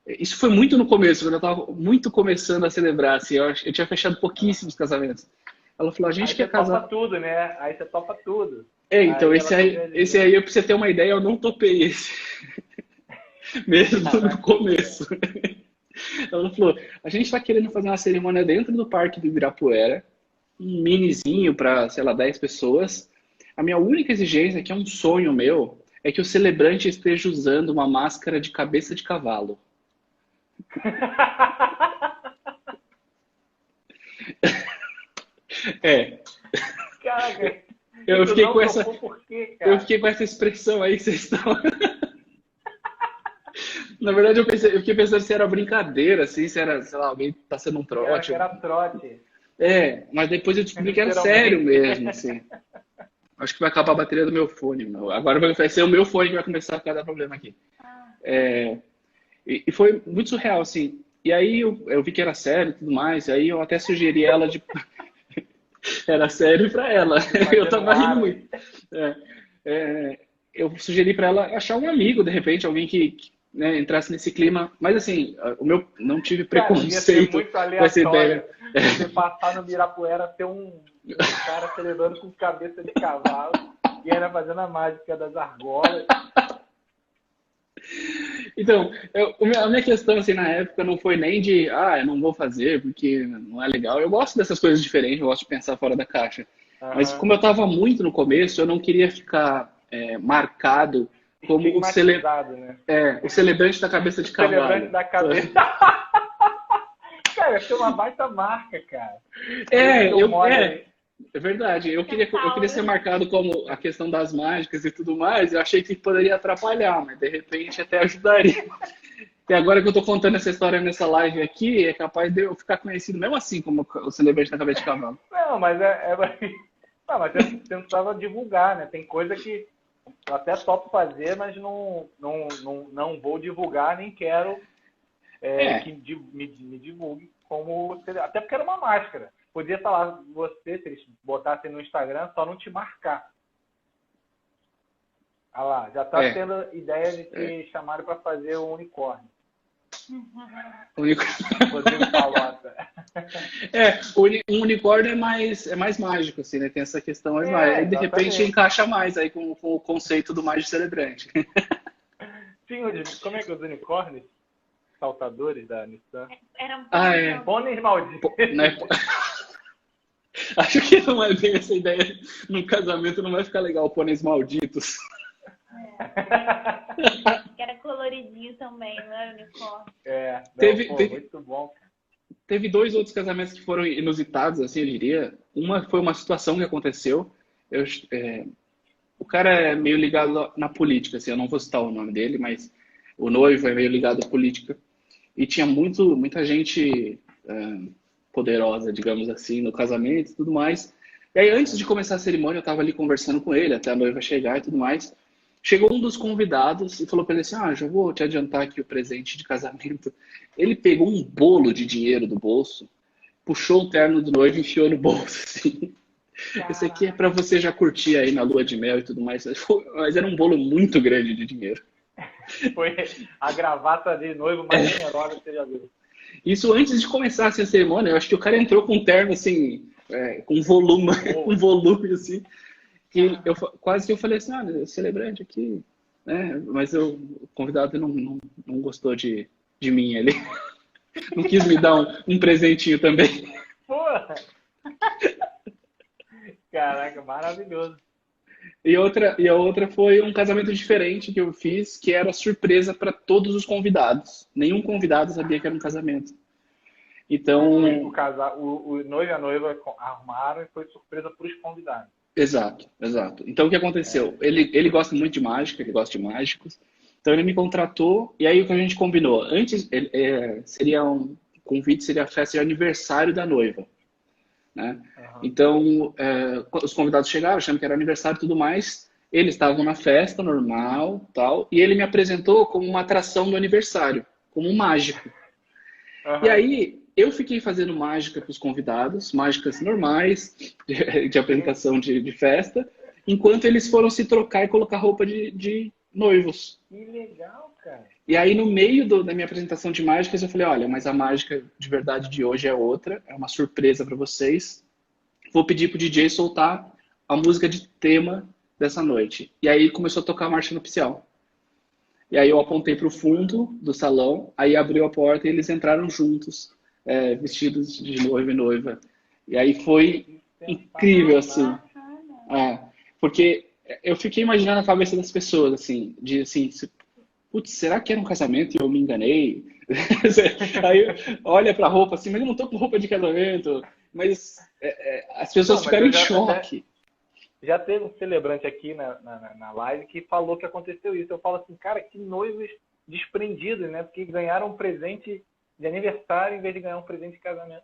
Isso foi muito no começo, quando eu estava muito começando a celebrar, assim, eu tinha fechado pouquíssimos casamentos. Ela falou, a gente quer casar... Aí você topa tudo, né? Aí você topa tudo. Então, esse aí, pra você ter uma ideia, eu não topei esse. Mesmo no começo. Ela falou, a gente está querendo fazer uma cerimônia dentro do Parque do Ibirapuera, um minizinho para, sei lá, 10 pessoas. A minha única exigência, que é um sonho meu, é que o celebrante esteja usando uma máscara de cabeça de cavalo. Caraca, eu fiquei com essa expressão aí que vocês estão... Na verdade, eu fiquei pensando se era brincadeira, assim, se era, sei lá, alguém passando um trote. Era trote. Mas depois eu descobri que era sério mesmo, assim. Acho que vai acabar a bateria do meu fone. Agora vai ser o meu fone que vai começar a dar problema aqui. E foi muito surreal, assim. E aí eu vi que era sério e tudo mais, e aí eu até sugeri ela de... Era sério pra ela. Eu tava rindo muito. Eu sugeri pra ela achar um amigo, de repente, alguém que né, entrasse nesse clima. Mas assim, não tive preconceito com essa ideia. Você passar no Ibirapuera, ter um cara celebrando com cabeça de cavalo e ainda fazendo a mágica das argolas. Então, a minha questão assim, na época não foi nem de eu não vou fazer porque não é legal. Eu gosto dessas coisas diferentes, eu gosto de pensar fora da caixa. Mas como eu estava muito no começo, eu não queria ficar marcado como o celebrante da cabeça de cavalo. O celebrante da cabeça. Cara, foi uma baita marca, cara. É verdade. Eu queria ser marcado como a questão das mágicas e tudo mais. Eu achei que poderia atrapalhar, mas de repente até ajudaria. E agora que eu tô contando essa história nessa live aqui, é capaz de eu ficar conhecido mesmo assim como o celebrante da cabeça de cavalo. Não, mas não, mas você não precisava divulgar, né? Tem coisa que eu até topo fazer, mas não vou divulgar, nem quero que me divulgue como... Até porque era uma máscara. Podia falar você, se eles botassem no Instagram, só não te marcar. Ah lá, já tá tendo ideia de te chamarem para fazer o unicórnio. Rodrigo Palota. Um unicórnio é mais mágico, assim, né? Tem essa questão mais. Aí, de repente, encaixa mais aí com o conceito do mágico celebrante. Como é que é os unicórnios? Saltadores da Nissan? Eram pôneis malditos. Acho que não é bem essa ideia. No casamento não vai ficar legal pôneis malditos. Que era coloridinho também, não era unicórnio? Muito bom. Teve 2 outros casamentos que foram inusitados, assim, eu diria. Uma foi uma situação que aconteceu. O cara é meio ligado na política, assim, eu não vou citar o nome dele, mas o noivo é meio ligado à política. E tinha muita gente poderosa, digamos assim, no casamento e tudo mais. E aí, antes de começar a cerimônia, eu estava ali conversando com ele, até a noiva chegar e tudo mais. Chegou um dos convidados e falou para ele assim, já vou te adiantar aqui o presente de casamento. Ele pegou um bolo de dinheiro do bolso, puxou o terno do noivo e enfiou no bolso, assim. Esse aqui é para você já curtir aí na lua de mel e tudo mais. Mas era um bolo muito grande de dinheiro. Foi a gravata de noivo mais generosa que você já viu. Isso antes de começar assim, a cerimônia, eu acho que o cara entrou com um terno assim, com volume assim. Que quase que eu falei assim, celebrante aqui, né? Mas o convidado não gostou de mim ali. Não quis me dar um presentinho também. Porra! Caraca, maravilhoso. E a outra foi um casamento diferente que eu fiz, que era surpresa para todos os convidados. Nenhum convidado sabia que era um casamento. Então... O noivo e a noiva arrumaram e foi surpresa para os convidados. Exato. Então, o que aconteceu? Ele gosta muito de mágica, ele gosta de mágicos. Então, ele me contratou e aí o que a gente combinou? Antes, seria um convite, seria a festa de aniversário da noiva. Né? Uhum. Então, os convidados chegaram, achando que era aniversário e tudo mais. Eles estavam na festa normal, tal, e ele me apresentou como uma atração do aniversário, como um mágico. Uhum. E aí, eu fiquei fazendo mágica para os convidados, mágicas normais, de apresentação de festa, enquanto eles foram se trocar e colocar roupa de noivos. Que legal, cara. E aí, no meio da minha apresentação de mágicas, eu falei, olha, mas a mágica de verdade de hoje é outra, é uma surpresa para vocês. Vou pedir pro DJ soltar a música de tema dessa noite. E aí começou a tocar a marcha nupcial. E aí eu apontei para o fundo do salão, aí abriu a porta e eles entraram juntos, vestidos de noivo e noiva. E aí foi incrível, assim. Porque eu fiquei imaginando a cabeça das pessoas, assim, putz, será que era um casamento e eu me enganei? Aí olha pra roupa assim, mas eu não tô com roupa de casamento. Mas as pessoas ficaram em choque. Já teve um celebrante aqui na live que falou que aconteceu isso. Eu falo assim, cara, que noivos desprendidos, né? Porque ganharam um presente de aniversário em vez de ganhar um presente de casamento.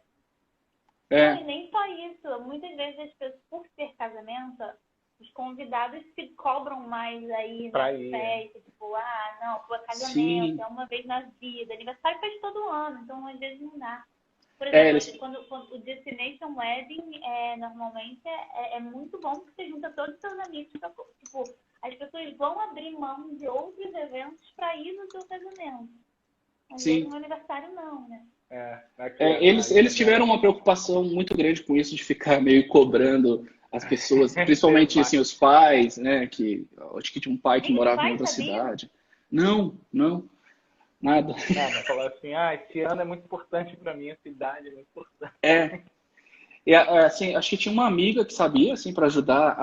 Não, e nem só isso. Muitas vezes as pessoas, por ser casamento, os convidados se cobram mais aí na festa, tipo, casamento, sim, é uma vez na vida, aniversário faz todo ano, então às vezes não dá. Por exemplo, quando o Destination Wedding, normalmente é muito bom porque você junta todos os seus amigos, tipo, as pessoas vão abrir mão de outros eventos para ir no seu casamento. Às vezes no aniversário não, né? Eles tiveram uma preocupação muito grande com isso, de ficar meio cobrando as pessoas, principalmente assim, os pais, né? Que acho que tinha um pai que morava em outra cidade. Não, nada. Mas falou assim, esse ano é muito importante para mim, a cidade é muito importante. E assim, acho que tinha uma amiga que sabia, assim, para ajudar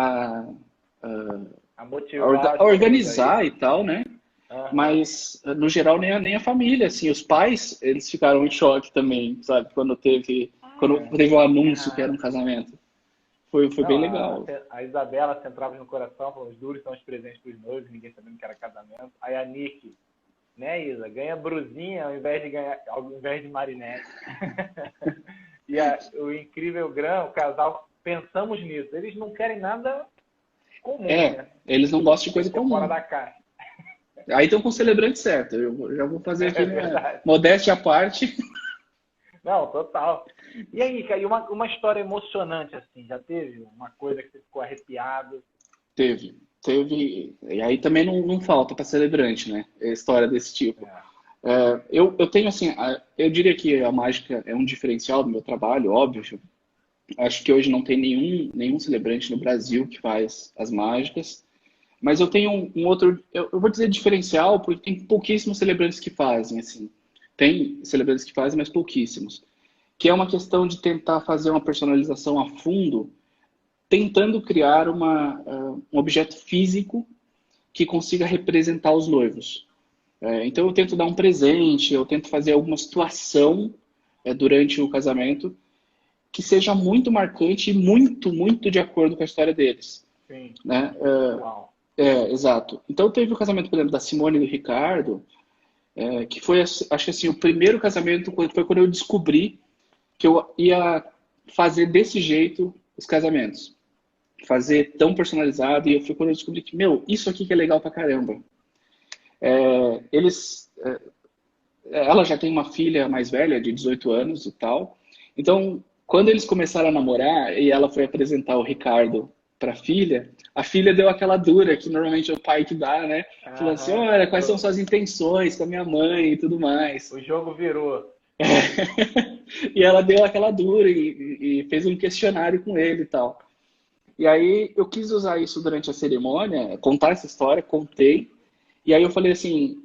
a motivar, a organizar e tal, né? Uhum. Mas no geral nem a família, assim, os pais, eles ficaram em choque também, sabe? Quando teve o anúncio que era um casamento. Foi bem legal. A Isabela entrava no coração, falou, os duros são os presentes para os noivos, ninguém sabendo que era casamento. Aí a Nick, né, Isa, ganha brusinha ao invés de marinete. E o incrível Gran, o casal, pensamos nisso. Eles não querem nada comum, né? Eles não gostam de coisa comum. Fora da caixa. Aí estão com o celebrante certo. Eu já vou fazer aqui, modéstia à parte. Não, total. E aí, cara, uma história emocionante, assim, já teve? Uma coisa que você ficou arrepiado? Teve. E aí também não falta para celebrante, né? História desse tipo. Eu tenho, assim, eu diria que a mágica é um diferencial do meu trabalho, óbvio. Acho que hoje não tem nenhum celebrante no Brasil que faz as mágicas. Mas eu tenho um outro, eu vou dizer diferencial, porque tem pouquíssimos celebrantes que fazem, assim. Tem celebrantes que fazem, mas pouquíssimos. Que é uma questão de tentar fazer uma personalização a fundo, tentando criar um objeto físico que consiga representar os noivos. Então eu tento dar um presente, eu tento fazer alguma situação durante o casamento que seja muito marcante e muito, muito de acordo com a história deles. Sim. Né? Uau. Exato. Então teve o casamento, por exemplo, da Simone e do Ricardo, que foi, acho que assim, o primeiro casamento foi quando eu descobri que eu ia fazer desse jeito os casamentos. Fazer tão personalizado, e foi quando eu descobri que, isso aqui que é legal pra caramba. Ela já tem uma filha mais velha, de 18 anos e tal. Então, quando eles começaram a namorar e ela foi apresentar o Ricardo para a filha deu aquela dura que normalmente é o pai que dá, né? Falou assim, olha, quais são suas intenções com a minha mãe e tudo mais. O jogo virou. E ela deu aquela dura e fez um questionário com ele e tal. E aí eu quis usar isso durante a cerimônia, contar essa história, contei. E aí eu falei assim,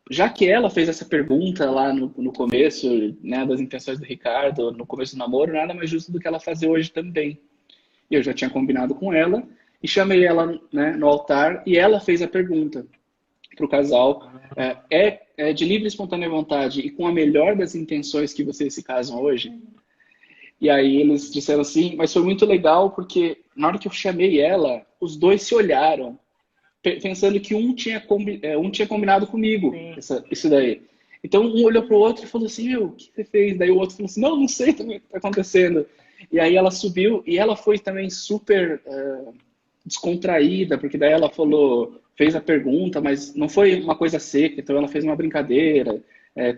já que ela fez essa pergunta lá no começo, né, das intenções do Ricardo, no começo do namoro, nada mais justo do que ela fazer hoje também. E eu já tinha combinado com ela e chamei ela, né, no altar e ela fez a pergunta para o casal. É de livre e espontânea vontade e com a melhor das intenções que vocês se casam hoje? E aí eles disseram sim, mas foi muito legal porque na hora que eu chamei ela, os dois se olharam, pensando que um tinha combinado comigo isso daí. Então um olhou pro outro e falou assim, o que você fez? Daí o outro falou assim, não sei também o que está acontecendo. E aí ela subiu e ela foi também super descontraída, porque daí ela fez a pergunta, mas não foi uma coisa seca, então ela fez uma brincadeira,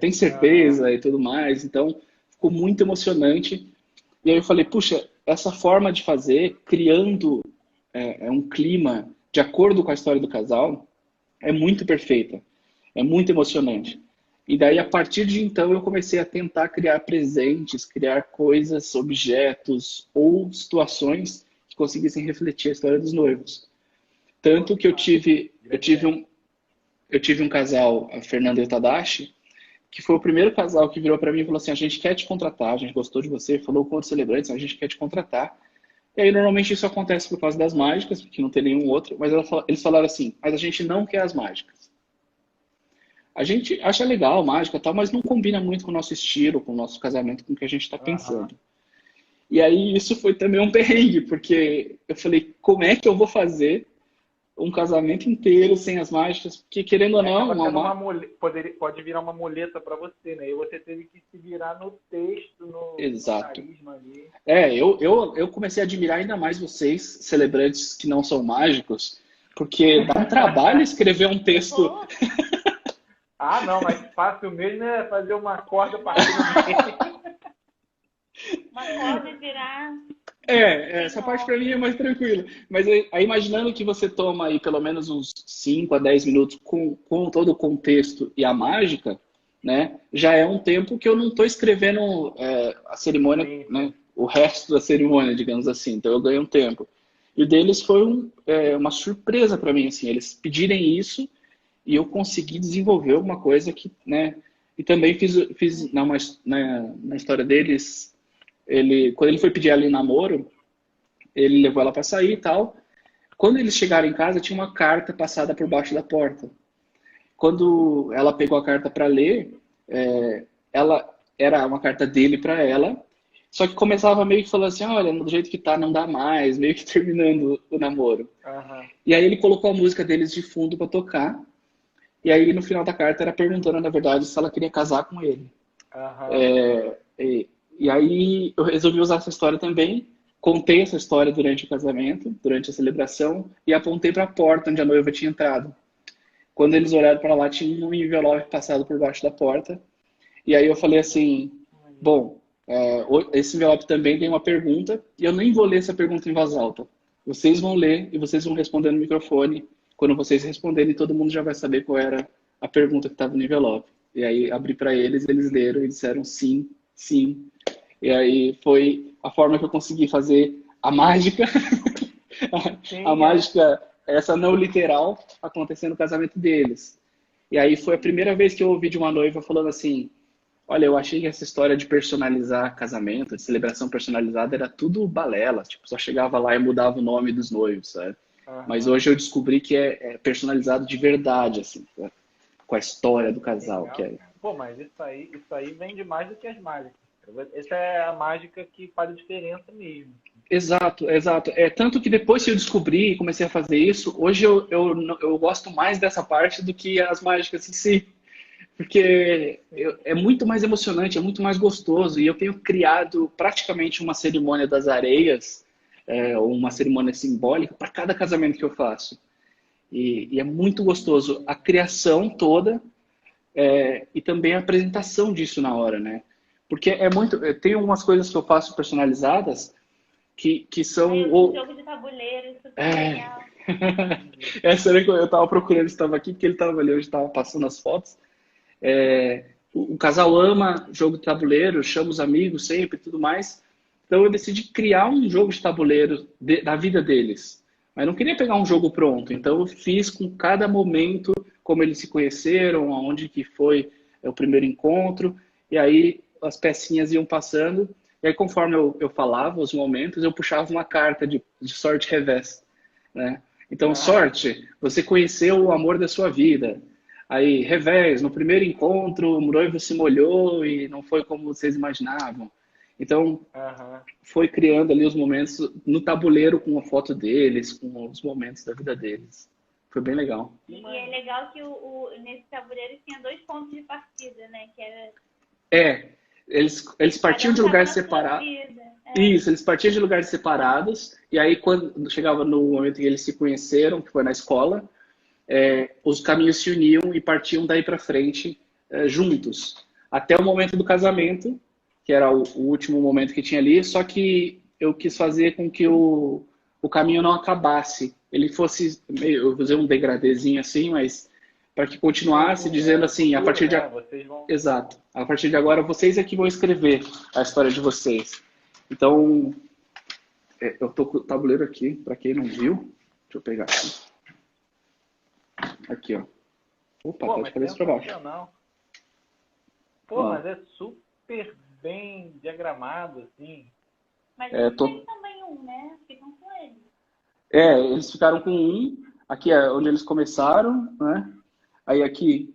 tem certeza e tudo mais, então ficou muito emocionante. E aí eu falei, puxa, essa forma de fazer, criando um clima de acordo com a história do casal, é muito perfeita, é muito emocionante. E daí, a partir de então, eu comecei a tentar criar presentes, criar coisas, objetos ou situações que conseguissem refletir a história dos noivos. Tanto que eu tive um casal, a Fernanda e o Tadashi, que foi o primeiro casal que virou para mim e falou assim, a gente quer te contratar, a gente gostou de você, falou com outros celebrantes, a gente quer te contratar. E aí, normalmente, isso acontece por causa das mágicas, porque não tem nenhum outro, mas eles falaram assim, mas a gente não quer as mágicas. A gente acha legal mágica e tal, mas não combina muito com o nosso estilo, com o nosso casamento, com o que a gente está pensando. E aí, isso foi também um perrengue, porque eu falei, como é que eu vou fazer um casamento inteiro sem as mágicas? Porque, querendo ou não... pode virar uma muleta para você, né? E você teve que se virar no texto, no carisma ali. Eu comecei a admirar ainda mais vocês, celebrantes que não são mágicos, porque dá um trabalho escrever um texto... não, mas fácil mesmo é fazer uma corda para meio. Uma corda virar... essa parte para mim é mais tranquila. Mas aí, imaginando que você toma aí pelo menos uns 5 a 10 minutos com todo o contexto e a mágica, né? Já é um tempo que eu não estou escrevendo a cerimônia, né? O resto da cerimônia, digamos assim. Então eu ganho um tempo. E o deles foi uma surpresa para mim, assim. Eles pedirem isso e eu consegui desenvolver uma coisa que, né? E também fiz na história deles... Quando ele foi pedir ela em namoro, ele levou ela para sair e tal. Quando eles chegaram em casa, tinha uma carta passada por baixo da porta. Quando ela pegou a carta para ler, ela era uma carta dele para ela, só que começava meio que falando assim, olha, do jeito que tá, não dá mais, meio que terminando o namoro. E aí ele colocou a música deles de fundo para tocar, e aí no final da carta era perguntando, na verdade, se ela queria casar com ele. E aí eu resolvi usar essa história também, contei essa história durante o casamento, durante a celebração, e apontei para a porta onde a noiva tinha entrado. Quando eles olharam para lá, tinha um envelope passado por baixo da porta. E aí eu falei assim, bom, esse envelope também tem uma pergunta, e eu nem vou ler essa pergunta em voz alta. Vocês vão ler e vocês vão responder no microfone. Quando vocês responderem, todo mundo já vai saber qual era a pergunta que estava no envelope. E aí abri para eles, eles leram e disseram sim, sim. E aí foi a forma que eu consegui fazer a mágica, mágica essa não literal acontecendo no casamento deles. E aí foi a primeira vez que eu ouvi de uma noiva falando assim, olha, eu achei que essa história de personalizar casamento, de celebração personalizada, era tudo balela. Tipo, só chegava lá e mudava o nome dos noivos, sabe? Mas hoje eu descobri que é personalizado de verdade, assim, né? Com a história do casal. Legal, que é... Pô, mas isso aí vende mais do que as mágicas. Essa é a mágica que faz a diferença mesmo. Exato, exato. Tanto que depois que eu descobri e comecei a fazer isso, hoje eu gosto mais dessa parte do que as mágicas em si. Porque é muito mais emocionante, é muito mais gostoso. E eu tenho criado praticamente uma cerimônia das areias, ou uma cerimônia simbólica, para cada casamento que eu faço. E é muito gostoso a criação toda e também a apresentação disso na hora, né? Porque tem umas coisas que eu faço personalizadas que são... Um jogo de tabuleiro, isso legal. Essa era que eu estava procurando, estava aqui, porque ele estava ali, hoje estava passando as fotos. O casal ama jogo de tabuleiro, chama os amigos sempre e tudo mais. Então eu decidi criar um jogo de tabuleiro da vida deles. Mas não queria pegar um jogo pronto. Então eu fiz com cada momento, como eles se conheceram, aonde que foi o primeiro encontro. E aí as pecinhas iam passando. E aí conforme eu falava os momentos, eu puxava uma carta de sorte revés, né? Então, sorte, você conheceu o amor da sua vida. Aí, revés, no primeiro encontro, o noivo se molhou e não foi como vocês imaginavam. Então, foi criando ali os momentos no tabuleiro com a foto deles, com os momentos da vida deles. Foi bem legal. E é legal que nesse tabuleiro tinha 2 pontos de partida, né? Que era... Eles partiam de lugares separados. Isso, eles partiam de lugares separados. E aí, quando chegava no momento em que eles se conheceram, que foi na escola, os caminhos se uniam e partiam daí para frente juntos. Até o momento do casamento, que era o último momento que tinha ali. Só que eu quis fazer com que o caminho não acabasse. Ele fosse, eu usei um degradêzinho assim, mas para que continuasse dizendo assim, a partir de Exato. A partir de agora, vocês é que vão escrever a história de vocês. Então, eu tô com o tabuleiro aqui, para quem não viu. Deixa eu pegar aqui. Aqui, ó. Opa, tá de cabeça para baixo. Pô, mas é super bem diagramado, assim. Mas eles têm também né? Ficam com ele. Eles ficaram com um. Aqui é onde eles começaram, né? Aí aqui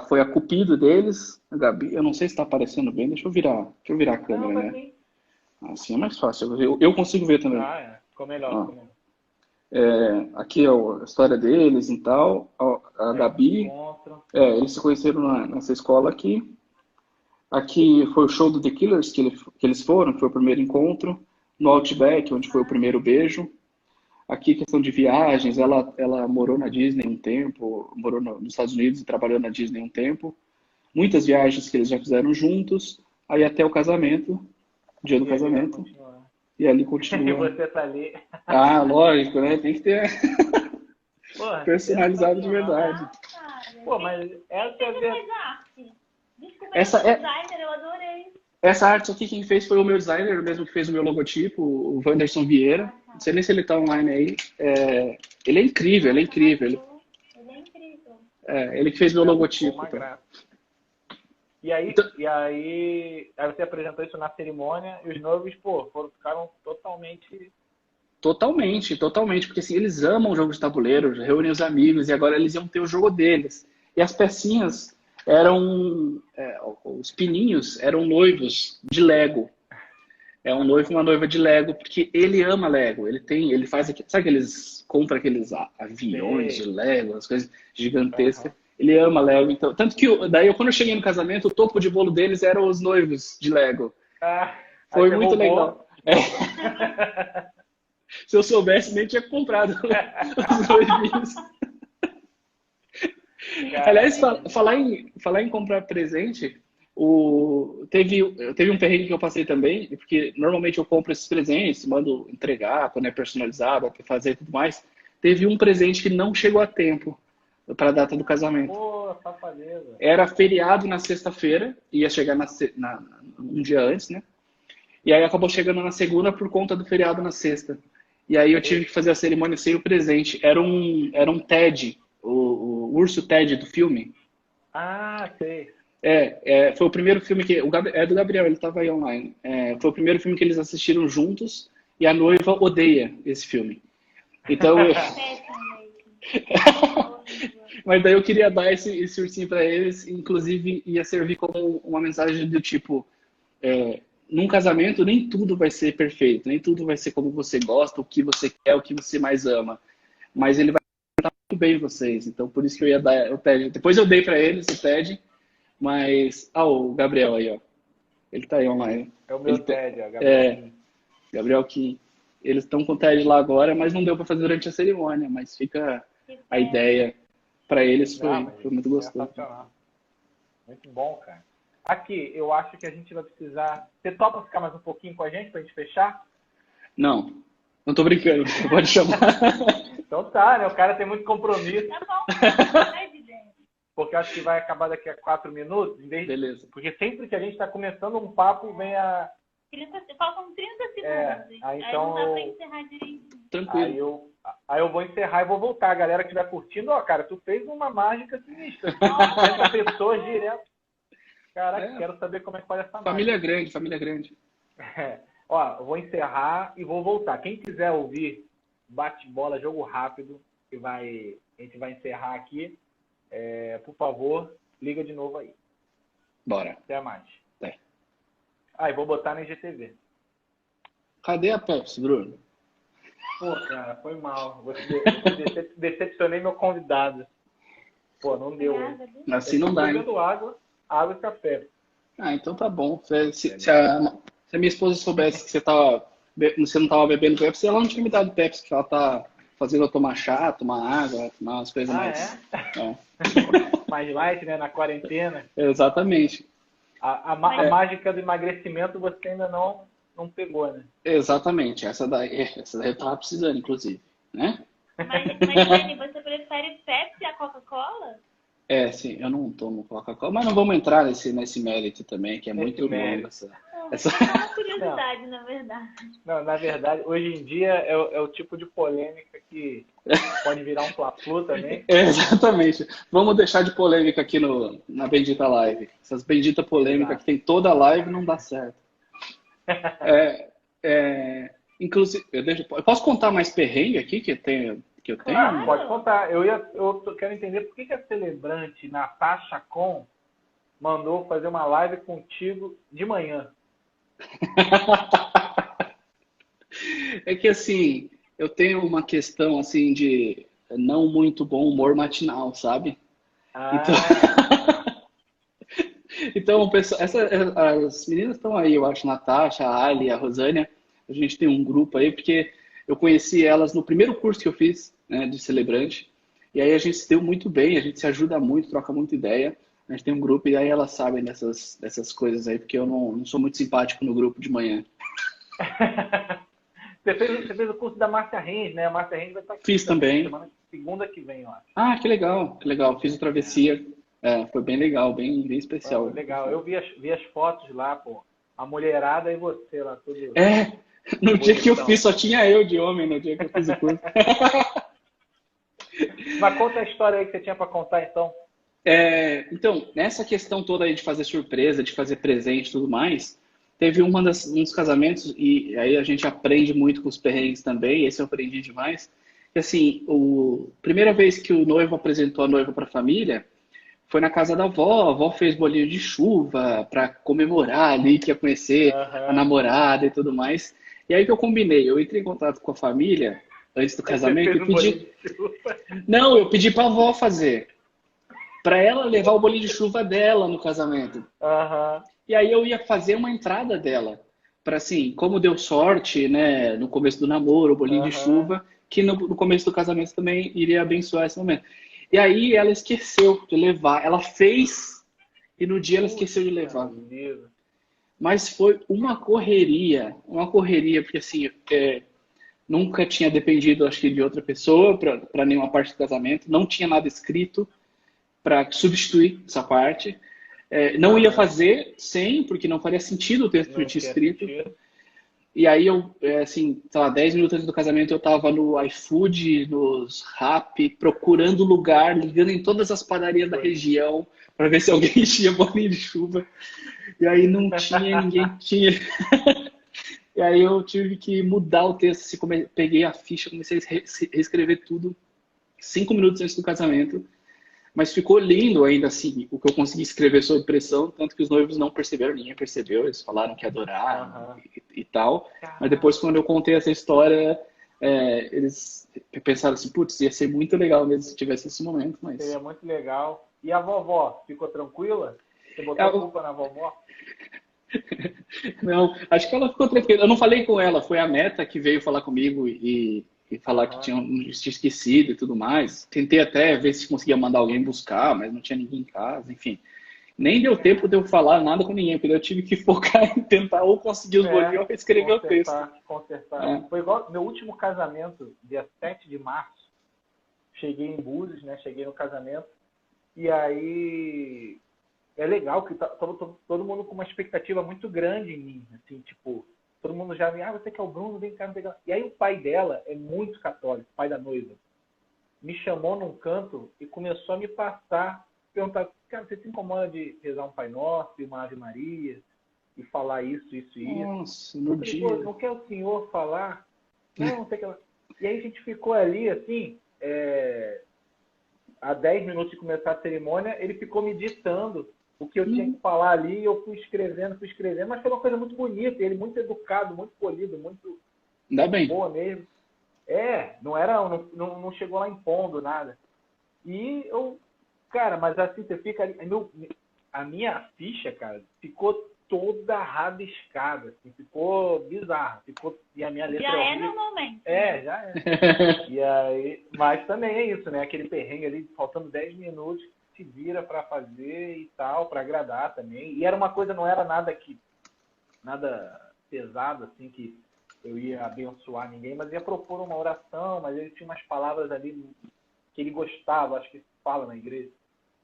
foi a Cupido deles, a Gabi. Eu não sei se está aparecendo bem. Deixa eu virar a câmera, né? Assim é mais fácil. Eu consigo ver também. Ficou melhor. Aqui é a história deles e tal. A Gabi. Eles se conheceram nessa escola aqui. Aqui foi o show do The Killers que eles foram, que foi o primeiro encontro. No Outback, onde foi o primeiro beijo. Aqui, questão de viagens, ela morou na Disney um tempo, morou nos Estados Unidos e trabalhou na Disney um tempo. Muitas viagens que eles já fizeram juntos, aí até o casamento, dia do casamento. E ali continua. E você tá ali. Lógico, né? Tem que ter personalizado de verdade. Pô, mas essa é verdade. Desculpa, designer, eu adorei. Essa arte aqui quem fez foi o meu designer, o mesmo que fez o meu logotipo, o Wanderson Vieira. Não sei nem se ele tá online aí. Ele é incrível, ele é incrível. Ele é incrível. Ele que fez meu logotipo. E aí você apresentou isso na cerimônia e os noivos, ficaram totalmente... Totalmente, porque assim, eles amam o jogo de tabuleiro, reúnem os amigos e agora eles iam ter o jogo deles. E as pecinhas os pininhos eram noivos de Lego. É um noivo e uma noiva de Lego, porque ele ama Lego. Ele faz aqui, sabe que eles compram aqueles aviões de Lego, as coisas gigantescas. Ele ama Lego, então, tanto que daí quando eu cheguei no casamento, o topo de bolo deles eram os noivos de Lego. Foi muito legal. Se eu soubesse, nem tinha comprado os noivinhos. Aliás, falar em comprar presente, teve um perrengue que eu passei também, porque normalmente eu compro esses presentes, mando entregar quando é personalizado, para fazer e tudo mais. Teve um presente que não chegou a tempo para a data do casamento. Pô, safadeza. Era feriado na sexta-feira, ia chegar um dia antes, né? E aí acabou chegando na segunda por conta do feriado na sexta. E aí eu tive que fazer a cerimônia sem o presente. Era um Ted, o urso Ted do filme. Ah, sei. Foi o primeiro filme que... É do Gabriel, ele estava aí online. Foi o primeiro filme que eles assistiram juntos e a noiva odeia esse filme. Então... Mas daí eu queria dar esse ursinho para eles, inclusive ia servir como uma mensagem do tipo... num casamento, nem tudo vai ser perfeito, nem tudo vai ser como você gosta, o que você quer, o que você mais ama. Mas ele vai tratar muito bem vocês. Então, por isso que eu ia dar o TED. Depois eu dei para eles o TED, mas... o Gabriel aí, ó. Ele tá aí online. É o meu TED, ó, Gabriel. Gabriel Kim. Eles estão com o TED lá agora, mas não deu para fazer durante a cerimônia. Mas fica a ideia para eles, foi muito gostoso. Muito bom, cara. Aqui, eu acho que a gente vai precisar... Você topa ficar mais um pouquinho com a gente pra gente fechar? Não tô brincando. Pode chamar. Então tá, né? O cara tem muito compromisso. Tá bom. Porque eu acho que vai acabar daqui a 4 minutos. Beleza. Porque sempre que a gente tá começando um papo, vem a... Faltam 30 segundos. Aí então... não dá pra encerrar direitinho. Tranquilo. Aí eu vou encerrar e vou voltar. A galera que estiver curtindo, cara, tu fez uma mágica sinistra. 50 pessoas direto. Caraca, quero saber como é que faz essa família grande, família grande. Ó, eu vou encerrar e vou voltar. Quem quiser ouvir bate-bola, jogo rápido, a gente vai encerrar aqui. Por favor, liga de novo aí. Bora. Até mais. E vou botar na IGTV. Cadê a Pepsi, Bruno? Pô, cara, foi mal. Decepcionei meu convidado. Pô, não deu. Assim não dá, hein? Água e café. Então tá bom. Se a minha esposa soubesse que você não tava bebendo Pepsi, ela não tinha me dado Pepsi, que ela tá fazendo eu tomar chá, tomar água, tomar umas coisas mais... Mais light, né? Na quarentena. Exatamente. A mágica do emagrecimento você ainda não pegou, né? Exatamente. Essa daí eu tava precisando, inclusive, né? Mas Dani, você prefere Pepsi a Coca-Cola? Sim, eu não tomo Coca-Cola, mas não vamos entrar nesse mérito também, que é muito longo. É uma curiosidade, na verdade. Não, na verdade, hoje em dia é o tipo de polêmica que pode virar um fla-flu também. Exatamente. Vamos deixar de polêmica aqui na Bendita Live. Essas benditas polêmicas que tem toda a live não dá certo. Inclusive, eu posso contar mais perrengue aqui que eu tenho? Claro, pode contar. Eu quero entender por que a celebrante Natasha Con mandou fazer uma live contigo de manhã. É que assim, eu tenho uma questão assim de não muito bom humor matinal, sabe? Então as meninas estão aí, eu acho, Natasha, a Ali, a Rosânia. A gente tem um grupo aí, porque eu conheci elas no primeiro curso que eu fiz, né, de celebrante. E aí a gente se deu muito bem, a gente se ajuda muito, troca muita ideia. A gente tem um grupo e aí elas sabem dessas coisas aí, porque eu não sou muito simpático no grupo de manhã. Você fez o curso da Márcia Renz, né? A Márcia Renz vai estar aqui. Fiz também. Segunda que vem, eu acho. Que legal. Fiz a travessia. Foi bem legal, bem especial. Legal. Eu vi as fotos lá, pô. A mulherada e você lá, tudo. No dia que eu fiz, só tinha eu de homem no dia que eu fiz o curso. Mas conta a história aí que você tinha para contar, então. Então, nessa questão toda aí de fazer surpresa, de fazer presente e tudo mais, teve um dos casamentos, e aí a gente aprende muito com os perrengues também, esse eu aprendi demais, que assim, primeira vez que o noivo apresentou a noiva para a família, foi na casa da avó, a avó fez bolinho de chuva para comemorar ali, que ia conhecer a namorada e tudo mais. E aí que eu combinei, eu entrei em contato com a família, antes do casamento, e pedi... Não, eu pedi para a avó fazer. Para ela levar o bolinho de chuva dela no casamento. E aí eu ia fazer uma entrada dela. Para assim, como deu sorte, né, no começo do namoro, o bolinho de chuva, que no começo do casamento também iria abençoar esse momento. E aí ela esqueceu de levar. Ela fez e no dia ela esqueceu de levar. Mas foi uma correria, porque assim, nunca tinha dependido, acho que, de outra pessoa para nenhuma parte do casamento. Não tinha nada escrito para substituir essa parte. Não ia fazer sem, porque não faria sentido o texto que eu tinha escrito. E aí eu, assim, sei lá, 10 minutos antes do casamento eu tava no iFood, nos Rappi, procurando lugar, ligando em todas as padarias da região para ver se alguém tinha bolinho de chuva. E aí não tinha, ninguém tinha. E aí eu tive que mudar o texto, assim, peguei a ficha, comecei a reescrever tudo 5 minutos antes do casamento. Mas ficou lindo ainda assim, o que eu consegui escrever sob pressão, tanto que os noivos não perceberam, ninguém percebeu, eles falaram que adoraram e tal. Mas depois, quando eu contei essa história, eles pensaram assim, putz, ia ser muito legal mesmo se tivesse esse momento, mas... Seria muito legal. E a vovó, ficou tranquila? Você botou a culpa na vovó? Não, acho que ela ficou tranquila. Eu não falei com ela, foi a Meta que veio falar comigo e falar que tinha esquecido e tudo mais. Tentei até ver se conseguia mandar alguém buscar, mas não tinha ninguém em casa, enfim. Nem deu tempo de eu falar nada com ninguém, porque eu tive que focar em tentar ou conseguir os bolinhos ou escrever o texto. Consertar. Foi igual meu último casamento, dia 7 de março. Cheguei em Búzios, né? Cheguei no casamento. E aí... É legal que todo mundo com uma expectativa muito grande em mim. Assim, tipo, todo mundo já me... você que é o Bruno, vem cá, vem cá. E aí o pai dela é muito católico, pai da noiva. Me chamou num canto e começou a me passar, perguntar, cara, você se incomoda de rezar um Pai Nosso e uma Ave Maria e falar isso, isso e isso? Nossa, no dia... Pô, não quer o senhor falar? Não sei o que lá. E aí a gente ficou ali, assim, a 10 minutos de começar a cerimônia, ele ficou me ditando o que eu tinha que falar ali, e eu fui escrevendo, mas foi uma coisa muito bonita, ele muito educado, muito polido, muito Ainda bem. boa mesmo. Não chegou lá impondo nada. E eu, cara, mas assim, você fica ali, a minha ficha, cara, ficou toda rabiscada, assim, ficou bizarra, e a minha letra já é normalmente. Já é. E aí, mas também é isso, né? Aquele perrengue ali, faltando 10 minutos, se vira para fazer e tal, para agradar também. E era uma coisa, não era nada pesado, assim, que eu ia abençoar ninguém, mas ia propor uma oração, mas ele tinha umas palavras ali que ele gostava, acho que se fala na igreja.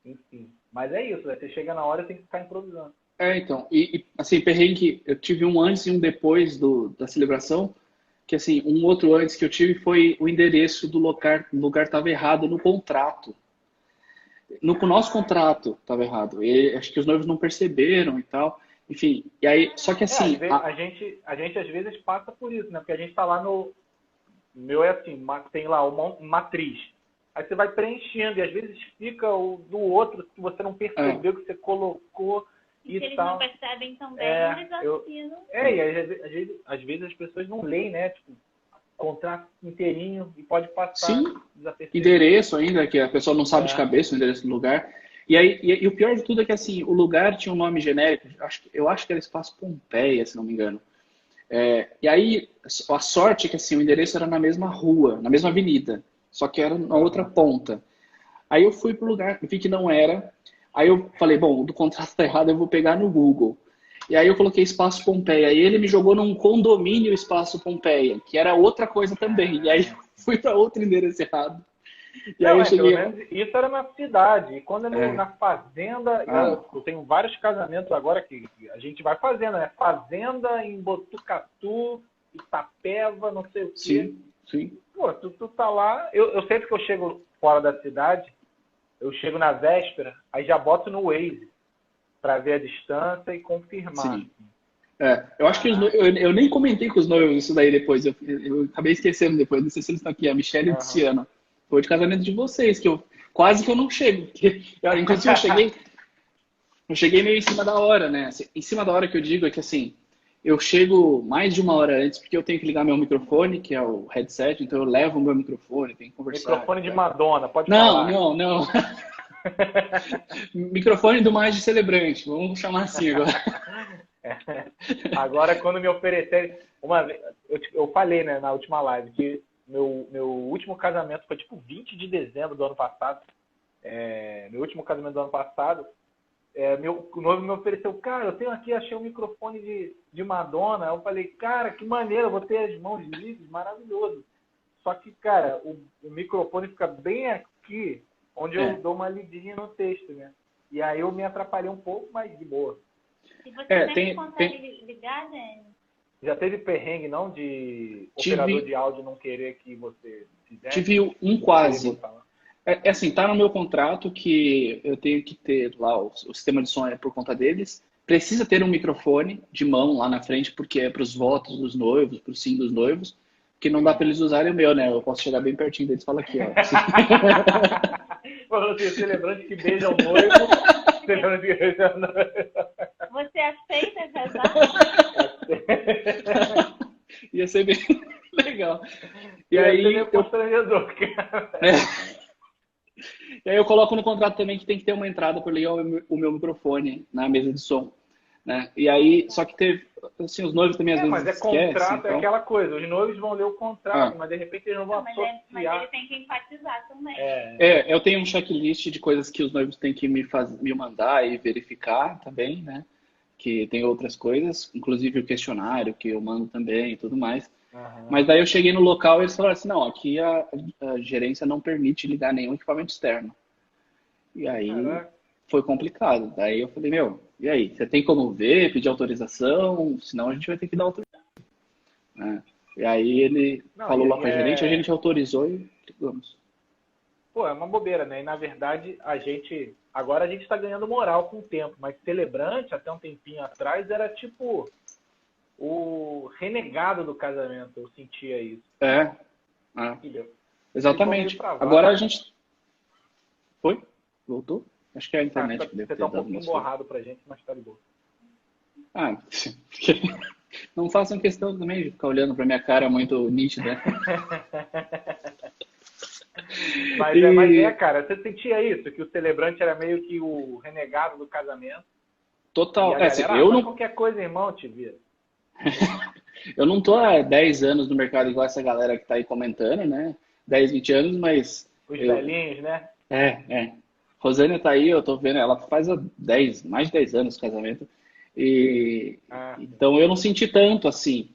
Enfim. Mas é isso, né? Você chega na hora e tem que ficar improvisando. Então, assim, perrengue, eu tive um antes e um depois da celebração, que assim, um outro antes que eu tive foi o endereço do lugar estava errado no contrato. No nosso contrato estava errado. E acho que os noivos não perceberam e tal. Enfim, e aí, só que assim... a gente às vezes passa por isso, né? Porque a gente está lá no... O meu é assim, tem lá uma matriz. Aí você vai preenchendo e às vezes fica o do outro que você não percebeu que você colocou e eles tal. não percebem também, eles assinam. E às vezes as pessoas não leem, né? Tipo, contrato inteirinho e pode passar desapercebido. Endereço ainda, que a pessoa não sabe de cabeça o endereço do lugar. E aí, e o pior de tudo é que assim, o lugar tinha um nome genérico, eu acho que era Espaço Pompeia, se não me engano. E aí, a sorte é que assim, o endereço era na mesma rua, na mesma avenida, só que era na outra ponta. Aí eu fui pro lugar, vi que não era. Aí eu falei, bom, o do contrato tá errado, eu vou pegar no Google. E aí eu coloquei Espaço Pompeia. E ele me jogou num condomínio Espaço Pompeia, que era outra coisa também. E aí eu fui para outro endereço errado. E aí eu cheguei... Isso era na cidade. E quando é na fazenda, eu tenho vários casamentos agora que a gente vai fazendo, né? Fazenda em Botucatu, Itapeva, não sei o quê. Sim. Pô, tu tá lá... Eu sempre que eu chego fora da cidade, eu chego na véspera, aí já boto no Waze para ver a distância e confirmar. Sim. Eu acho que eu nem comentei com os noivos isso daí depois. Eu acabei esquecendo depois. Não sei se eles estão aqui, a Michelle e o Luciano. Foi de casamento de vocês, que quase que eu não chego. Inclusive, eu cheguei meio em cima da hora, né? Assim, em cima da hora que eu digo é que assim, eu chego mais de uma hora antes, porque eu tenho que ligar meu microfone, que é o headset, então eu levo o meu microfone, tenho que conversar. Microfone de Madonna, pode falar. Não. Microfone do Mais de Celebrante, vamos chamar assim agora. Agora, quando me oferecerem... Uma vez, eu falei, né, na última live, que meu último casamento foi tipo 20 de dezembro do ano passado. Meu último casamento do ano passado, o noivo me ofereceu, cara, eu tenho aqui, achei um microfone de Madonna. Eu falei, cara, que maneiro, eu vou ter as mãos livres, maravilhoso. Só que, cara, o microfone fica bem aqui, onde eu dou uma lidinha no texto, né? E aí eu me atrapalhei um pouco, mas de boa. E você sempre consegue ligar, Dani? Já teve perrengue, não, de operador de áudio não querer que você fizesse? Tive um quase. É assim, tá no meu contrato que eu tenho que ter lá o sistema de som é por conta deles. Precisa ter um microfone de mão lá na frente, porque é para os votos dos noivos, para o sim dos noivos, que não dá para eles usarem o meu, né? Eu posso chegar bem pertinho deles e falar aqui, ó. Falou assim, celebrante que beija o noivo, celebrante que beija o noivo. Você aceita casar? Ia ser bem legal. E aí constrangedor, cara. E aí eu coloco no contrato também que tem que ter uma entrada para ligar o meu microfone na mesa de som, né? E aí, só que teve, assim, os noivos também às vezes mas contrato, então... é aquela coisa, os noivos vão ler o contrato, mas de repente eles não vão associar. Mas ele tem que enfatizar também. Eu tenho um checklist de coisas que os noivos têm que me mandar e verificar também, né? Que tem outras coisas, inclusive o questionário que eu mando também e tudo mais. Mas daí eu cheguei no local e eles falaram assim, não, aqui a gerência não permite ligar nenhum equipamento externo. E aí foi complicado. Daí eu falei, meu, e aí? Você tem como ver, pedir autorização? Senão a gente vai ter que dar autorização. E aí ele falou lá com a gente autorizou e ligamos. Pô, é uma bobeira, né? E na verdade agora a gente está ganhando moral com o tempo, mas celebrante até um tempinho atrás era tipo o renegado do casamento, eu sentia isso. Exatamente. Agora a gente... Foi? Voltou? Acho que é a internet que deve ter dado. Você tá um pouquinho borrado pra gente, mas tá de boa. Não façam questão também de ficar olhando pra minha cara muito nítida. Mas cara, você sentia isso? Que o celebrante era meio que o renegado do casamento? Total. Eu não... qualquer coisa, irmão, te vira. Eu não tô há 10 anos no mercado igual essa galera que tá aí comentando, né? 10, 20 anos, mas... Os velhinhos, né? Rosânia tá aí, eu tô vendo, ela faz mais de 10 anos de casamento. Então eu não senti tanto assim.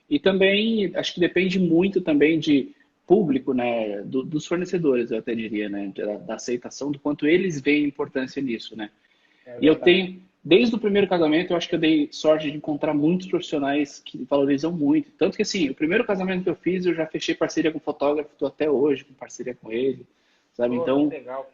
E também, acho que depende muito também de público, né? Dos fornecedores, eu até diria, né? Da aceitação, do quanto eles veem importância nisso, né? E eu tenho... Desde o primeiro casamento, eu acho que eu dei sorte de encontrar muitos profissionais que valorizam muito. Tanto que, assim, o primeiro casamento que eu fiz, eu já fechei parceria com fotógrafo, estou até hoje com parceria com ele, sabe? Então, legal,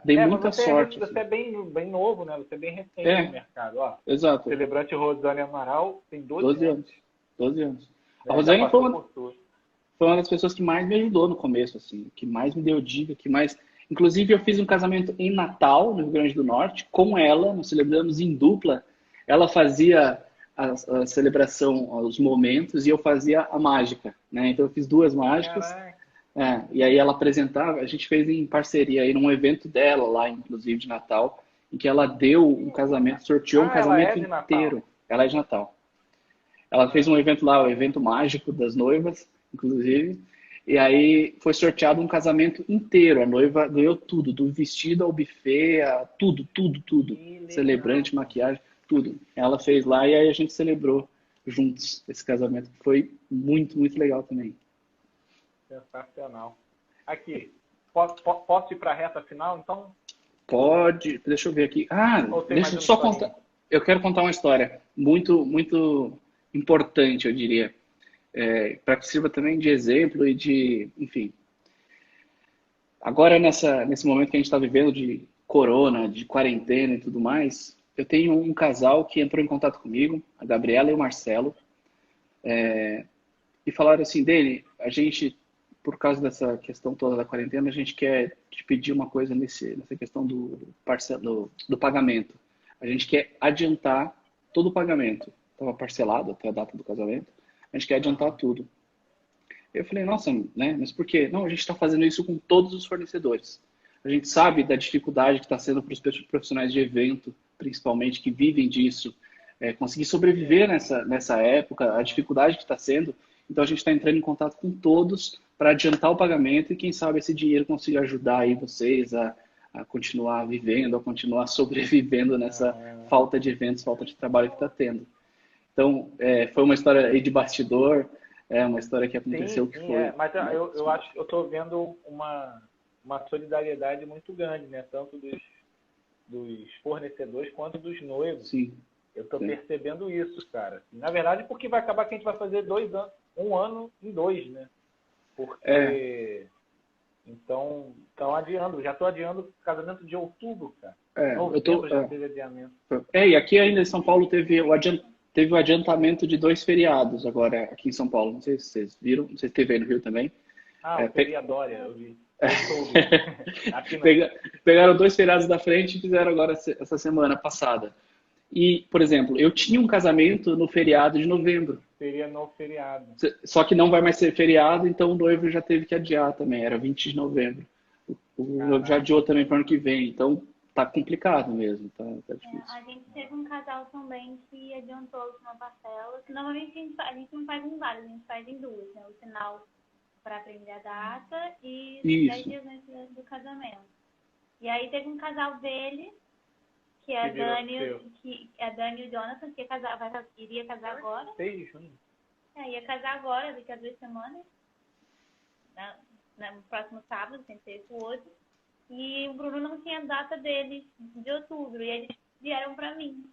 dei muita sorte. Você é bem novo, né? Você é bem recente no mercado. Ó, exato. Celebrante Rosânia Amaral tem 12 anos. 12 anos. A Rosânia foi uma das pessoas que mais me ajudou no começo, assim, que mais me deu dica, que mais... Inclusive, eu fiz um casamento em Natal, no Rio Grande do Norte, com ela, nós celebramos em dupla. Ela fazia a celebração, os momentos, e eu fazia a mágica, né? Então, eu fiz 2 mágicas. E aí ela apresentava, a gente fez em parceria aí num evento dela lá, inclusive, de Natal, em que ela deu um casamento, sorteou um casamento inteiro. Ela é de Natal. Ela fez um evento lá, o evento mágico das noivas, inclusive. E aí foi sorteado um casamento inteiro. A noiva ganhou tudo, do vestido ao buffet, tudo. Celebrante, maquiagem, tudo. Ela fez lá e aí a gente celebrou juntos esse casamento. Foi muito, muito legal também. Sensacional. Aqui, posso ir para a reta final, então? Pode. Deixa eu ver aqui. Deixa eu só contar. Eu quero contar uma história muito, muito importante, eu diria. Para que sirva também de exemplo e de, enfim. Agora, nesse momento que a gente está vivendo de corona, de quarentena e tudo mais, eu tenho um casal que entrou em contato comigo, a Gabriela e o Marcelo, e falaram assim, Dani, a gente, por causa dessa questão toda da quarentena, a gente quer te pedir uma coisa nessa questão do pagamento. A gente quer adiantar todo o pagamento. Estava parcelado até a data do casamento. A gente quer adiantar tudo. Eu falei, nossa, né? Mas por quê? Não, a gente está fazendo isso com todos os fornecedores. A gente sabe da dificuldade que está sendo para os profissionais de evento, principalmente, que vivem disso, conseguir sobreviver nessa época, a dificuldade que está sendo. Então, a gente está entrando em contato com todos para adiantar o pagamento e, quem sabe, esse dinheiro consiga ajudar aí vocês a continuar vivendo, a continuar sobrevivendo nessa falta de eventos, falta de trabalho que está tendo. Então, foi uma história aí de bastidor, uma história que aconteceu que foi... Mas eu acho que eu estou vendo uma solidariedade muito grande, né? Tanto dos fornecedores quanto dos noivos. Sim. Eu tô percebendo isso, cara. Na verdade, porque vai acabar que a gente vai fazer 2 anos, 1 ano em 2, né? Porque... Então, adiando. Já tô adiando o casamento de outubro, cara. Novembro já teve adiamento. E aqui ainda em São Paulo teve o adiantamento de 2 feriados agora aqui em São Paulo. Não sei se vocês viram, não sei se teve aí no Rio também. Eu peguei a Dória, eu vi. Pegaram 2 feriados da frente e fizeram agora essa semana passada. E, por exemplo, eu tinha um casamento no feriado de novembro. Seria no feriado. Só que não vai mais ser feriado, então o noivo já teve que adiar também. Era 20 de novembro. O noivo já adiou também para o ano que vem. Então, tá complicado mesmo. Tá difícil. A gente teve um casal também que adiantou a última parcela. Que normalmente a gente não faz em várias, a gente faz em 2, né? O sinal para aprender a data e 10 dias antes do casamento. E aí teve um casal dele, que é a Dani e o Jonathan, que iria casar agora. 6 de junho. Ia casar agora, daqui a 2 semanas. No próximo sábado, sem ser esse outro. E o Bruno não tinha data deles de outubro. E eles vieram pra mim.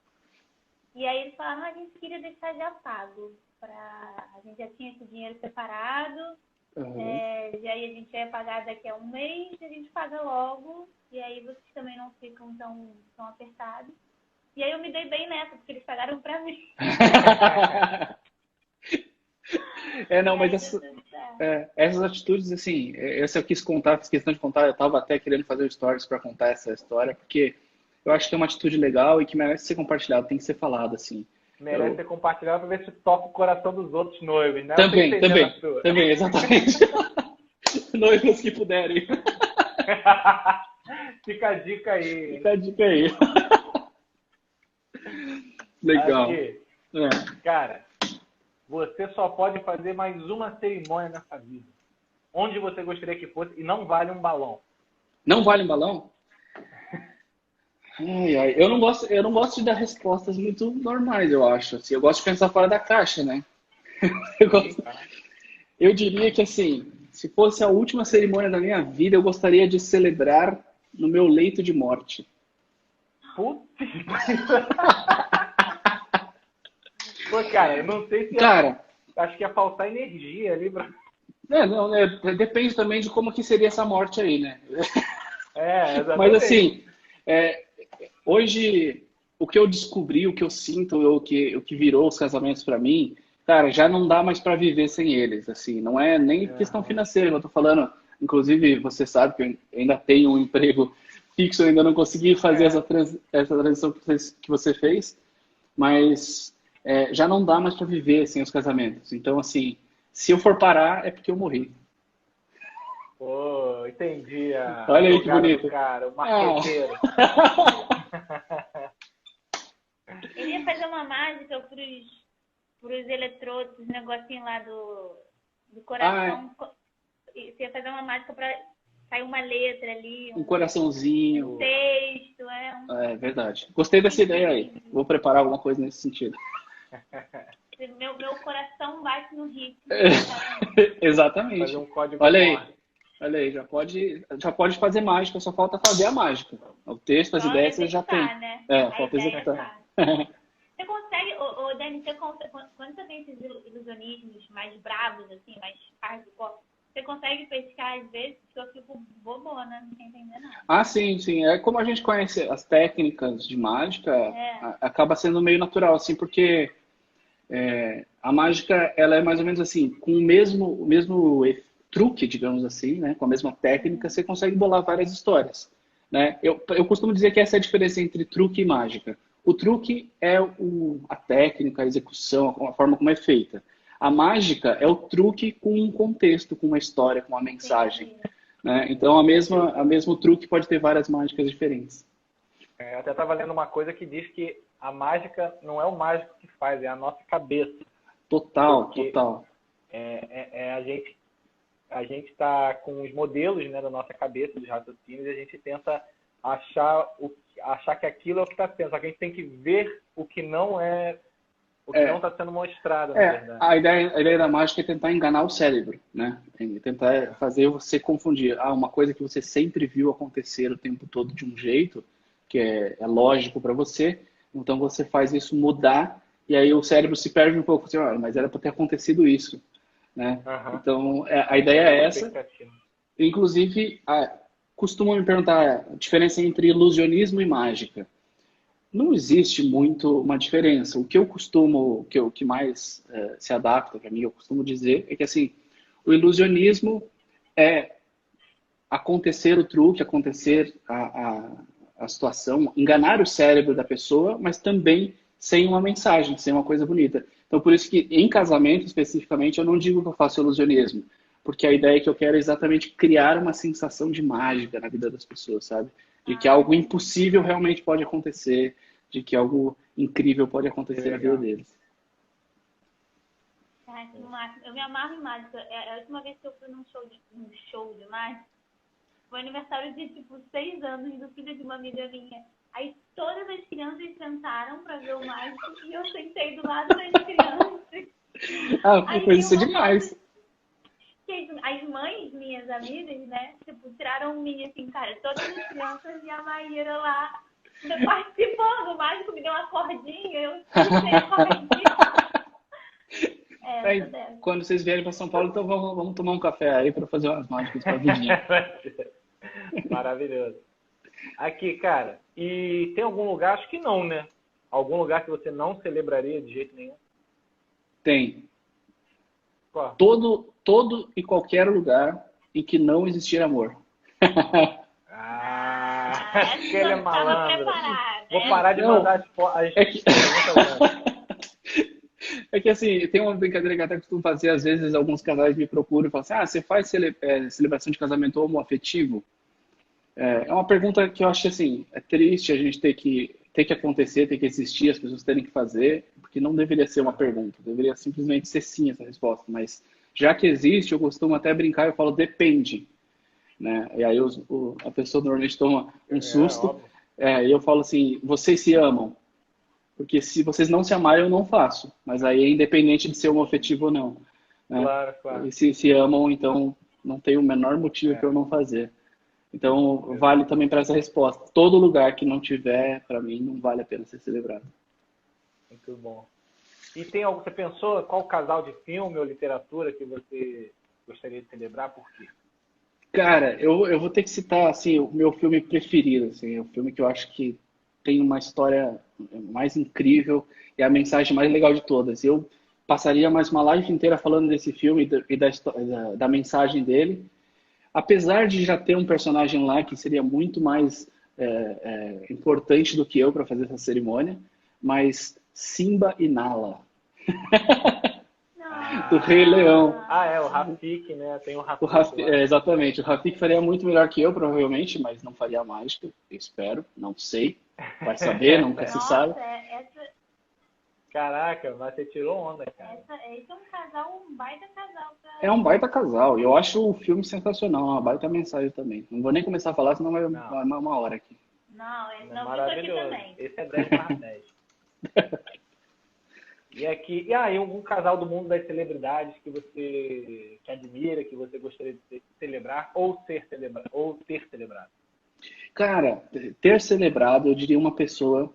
E aí eles falaram, a gente queria deixar já pago. A gente já tinha esse dinheiro separado. E aí a gente ia pagar daqui a 1 mês, a gente paga logo. E aí vocês também não ficam tão apertados. E aí eu me dei bem nessa, porque eles pagaram pra mim. Mas essas atitudes, assim, essa eu fiz questão de contar, eu tava até querendo fazer stories para contar essa história, porque eu acho que é uma atitude legal e que merece ser compartilhada, tem que ser falado, assim. Merece ser compartilhado para ver se toca o coração dos outros noivos, né? Também, exatamente. Noivos que puderem. Fica a dica aí. Legal. Cara, você só pode fazer mais uma cerimônia nessa vida. Onde você gostaria que fosse e não vale um balão. Não vale um balão? Eu não gosto de dar respostas muito normais, eu acho. Assim, eu gosto de pensar fora da caixa, né? Eu diria que, assim, se fosse a última cerimônia da minha vida, eu gostaria de celebrar no meu leito de morte. Putz! Pô, cara, eu não sei se... acho que ia faltar energia ali pra... depende também de como que seria essa morte aí, né? Exatamente. Mas, assim... hoje, o que eu descobri, o que eu sinto, o que virou os casamentos para mim, cara, já não dá mais para viver sem eles, assim, não é nem questão financeira, eu tô falando, inclusive, você sabe que eu ainda tenho um emprego fixo, eu ainda não consegui fazer essa transição que você fez, mas já não dá mais para viver sem os casamentos. Então, assim, se eu for parar, é porque eu morri. Pô, entendi. Olha aí que bonito. Cara, o marqueteiro. Ele ia fazer uma mágica pros eletrodos, os negocinhos lá do coração. Você ia fazer uma mágica pra sair uma letra ali. Um coraçãozinho. Um texto, É verdade. Gostei dessa ideia aí. Vou preparar alguma coisa nesse sentido. Meu coração bate no ritmo. Exatamente. Fazer um código. Olha aí, já pode fazer mágica, só falta fazer a mágica. O texto, as ideias você já tem. Né? Falta executar. Você consegue, Dani, quando você tem esses ilusionismos mais bravos, assim, mais hardcore, você consegue pescar às vezes, porque eu fico bobona, não entender nada. Sim. É como a gente conhece as técnicas de mágica, acaba sendo meio natural, assim, porque a mágica, ela é mais ou menos assim, com o mesmo truque, digamos assim, né? Com a mesma técnica, você consegue bolar várias histórias, né? Eu costumo dizer que essa é a diferença entre truque e mágica. O truque é a técnica, a execução, a forma como é feita. A mágica é o truque com um contexto, com uma história, com uma mensagem, né? Então, a mesmo truque pode ter várias mágicas diferentes. Eu até estava lendo uma coisa que diz que a mágica não é o mágico que faz, é a nossa cabeça. Total. A gente está com os modelos, né, da nossa cabeça, dos raciocínios, e a gente tenta achar que aquilo é o que está sendo. Só que a gente tem que ver o que não é, o que não está sendo mostrado, na verdade. A ideia da mágica é tentar enganar o cérebro, né? Tentar fazer você confundir. Uma coisa que você sempre viu acontecer o tempo todo de um jeito, que é lógico para você, Então você faz isso mudar e aí o cérebro se perde um pouco, assim, olha, mas era para ter acontecido isso, né? Então a ideia é essa. Inclusive, costumam me perguntar a diferença entre ilusionismo e mágica. Não existe muito uma diferença. O que eu costumo, o que mais se adapta para mim, eu costumo dizer, é que assim, o ilusionismo é acontecer o truque, acontecer a situação, enganar o cérebro da pessoa, mas também sem uma mensagem, sem uma coisa bonita. Então, por isso que em casamento, especificamente, eu não digo que eu faço ilusionismo, porque a ideia que eu quero é exatamente criar uma sensação de mágica na vida das pessoas, sabe? De que algo impossível realmente pode acontecer, de que algo incrível pode acontecer na vida deles. Eu me amarro em mágica. A última vez que eu fui num show de mágica, foi aniversário de, 6 anos do filho de uma amiga minha. Aí todas as crianças sentaram pra ver o mágico e eu sentei do lado das crianças. Foi isso demais. As mães, minhas amigas, né, tiraram minha, assim, cara, todas as crianças e a Maíra lá participando. O mágico me deu uma cordinha, eu puxei a cordinha. Quando vocês vierem para São Paulo, então vamos tomar um café aí para fazer umas mágicas para a vidinha. Maravilhoso. Aqui, cara, e tem algum lugar, acho que não, né? Algum lugar que você não celebraria de jeito nenhum? Tem. Qual? Todo e qualquer lugar em que não existir amor. Aquele é malandro. Vou parar de mandar as É que assim, tem uma brincadeira que eu até costumo fazer, às vezes alguns casais me procuram e falam assim, você faz celebração de casamento homoafetivo? É uma pergunta que eu acho assim, é triste a gente ter que acontecer, ter que existir, as pessoas terem que fazer, porque não deveria ser uma pergunta, deveria simplesmente ser sim essa resposta, mas já que existe, eu costumo até brincar, eu falo depende, né? E aí a pessoa normalmente toma um susto, e eu falo assim, vocês se amam? Porque se vocês não se amarem, eu não faço, mas aí é independente de ser homoafetivo ou não. Né? Claro. E se amam, então não tem o menor motivo para eu não fazer. Então, vale também para essa resposta. Todo lugar que não tiver, para mim, não vale a pena ser celebrado. Muito bom. E tem algo, você pensou qual casal de filme ou literatura que você gostaria de celebrar? Por quê? Cara, eu vou ter que citar assim, o meu filme preferido. Assim, é o filme que eu acho que tem uma história mais incrível e a mensagem mais legal de todas. Eu passaria mais uma live inteira falando desse filme e da mensagem dele. Apesar de já ter um personagem lá que seria muito mais importante do que eu para fazer essa cerimônia, mas Simba e Nala. Do Rei Leão. O Rafiki, né? Tem o Rafiki. Exatamente. O Rafiki faria muito melhor que eu, provavelmente, mas não faria mágica. Eu espero, não sei. Vai saber, nunca se sabe. Caraca, mas você tirou onda, cara. Esse é um baita casal. É um baita casal. Eu acho o filme sensacional, uma baita mensagem também. Não vou nem começar a falar, senão vai uma hora aqui. Não, esse não maravilhoso. Aqui também. Esse é 10/10. E aqui, e algum casal do mundo das celebridades que você admira, que você gostaria de celebrar ou ter celebrado? Cara, ter celebrado, eu diria uma pessoa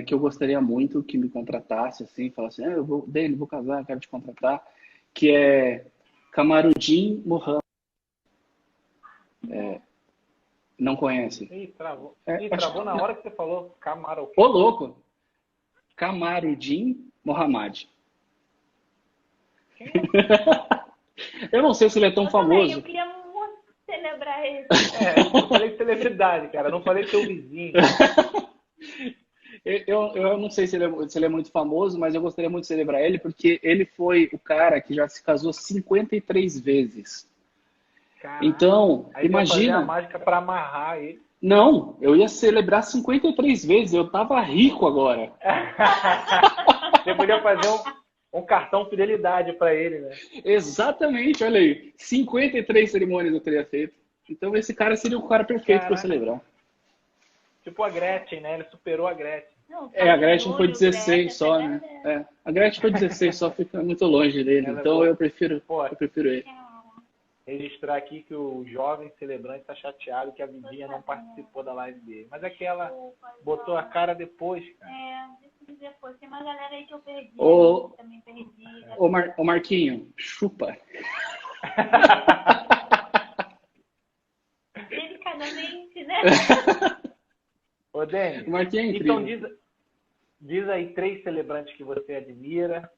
que eu gostaria muito que me contratasse, assim, falasse, eu vou casar, quero te contratar, que é Kamaruddin Mohammed. Não conhece? Travou. Travou na hora que você falou Kamaruddin. Ô, louco! Kamaruddin Mohammed. Eu não sei se ele é tão famoso. Eu queria muito celebrar ele. Eu falei celebridade, cara. Não falei seu vizinho. Eu não sei se ele é muito famoso, mas eu gostaria muito de celebrar ele, porque ele foi o cara que já se casou 53 vezes. Caraca. Então, aí imagina... fazer a mágica para amarrar ele. Não, eu ia celebrar 53 vezes, eu tava rico agora. Você podia fazer um cartão fidelidade para ele, né? Exatamente, olha aí. 53 cerimônias eu teria feito. Então esse cara seria o cara perfeito para celebrar. Tipo a Gretchen, né? Ele superou a Gretchen. A Gretchen foi 16 só, né? A Gretchen foi 16 só, fica muito longe dele. Então eu prefiro ele. registrar aqui que o jovem celebrante está chateado que a Vidinha não participou da live dele. Mas é que ela botou a cara depois, cara. Depois. Tem uma galera aí que eu perdi. Também perdi. Ô Marquinho, chupa. Delicadamente, né? Ô, Denis, o Marquinho é incrível. Então diz aí 3 celebrantes que você admira.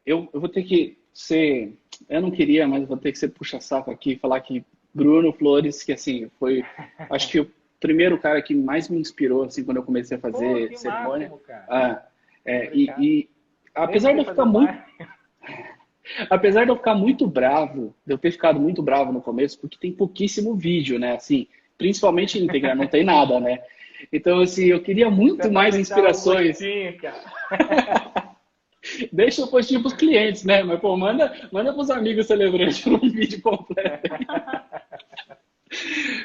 Eu vou ter que ser... Eu não queria, mas vou ter que ser puxa-saco aqui e falar que Bruno Flores, que assim, foi... Acho que o primeiro cara que mais me inspirou, assim, quando eu comecei a fazer cerimônia. Máximo, cara. Apesar de eu ficar muito... Apesar de eu ficar muito bravo, de eu ter ficado muito bravo no começo, porque tem pouquíssimo vídeo, né? Assim, principalmente íntegra, não tem nada, né? Então, assim, eu queria muito mais inspirações. Deixa eu postar para os clientes, né? Mas, pô, manda para os amigos celebrantes um vídeo completo.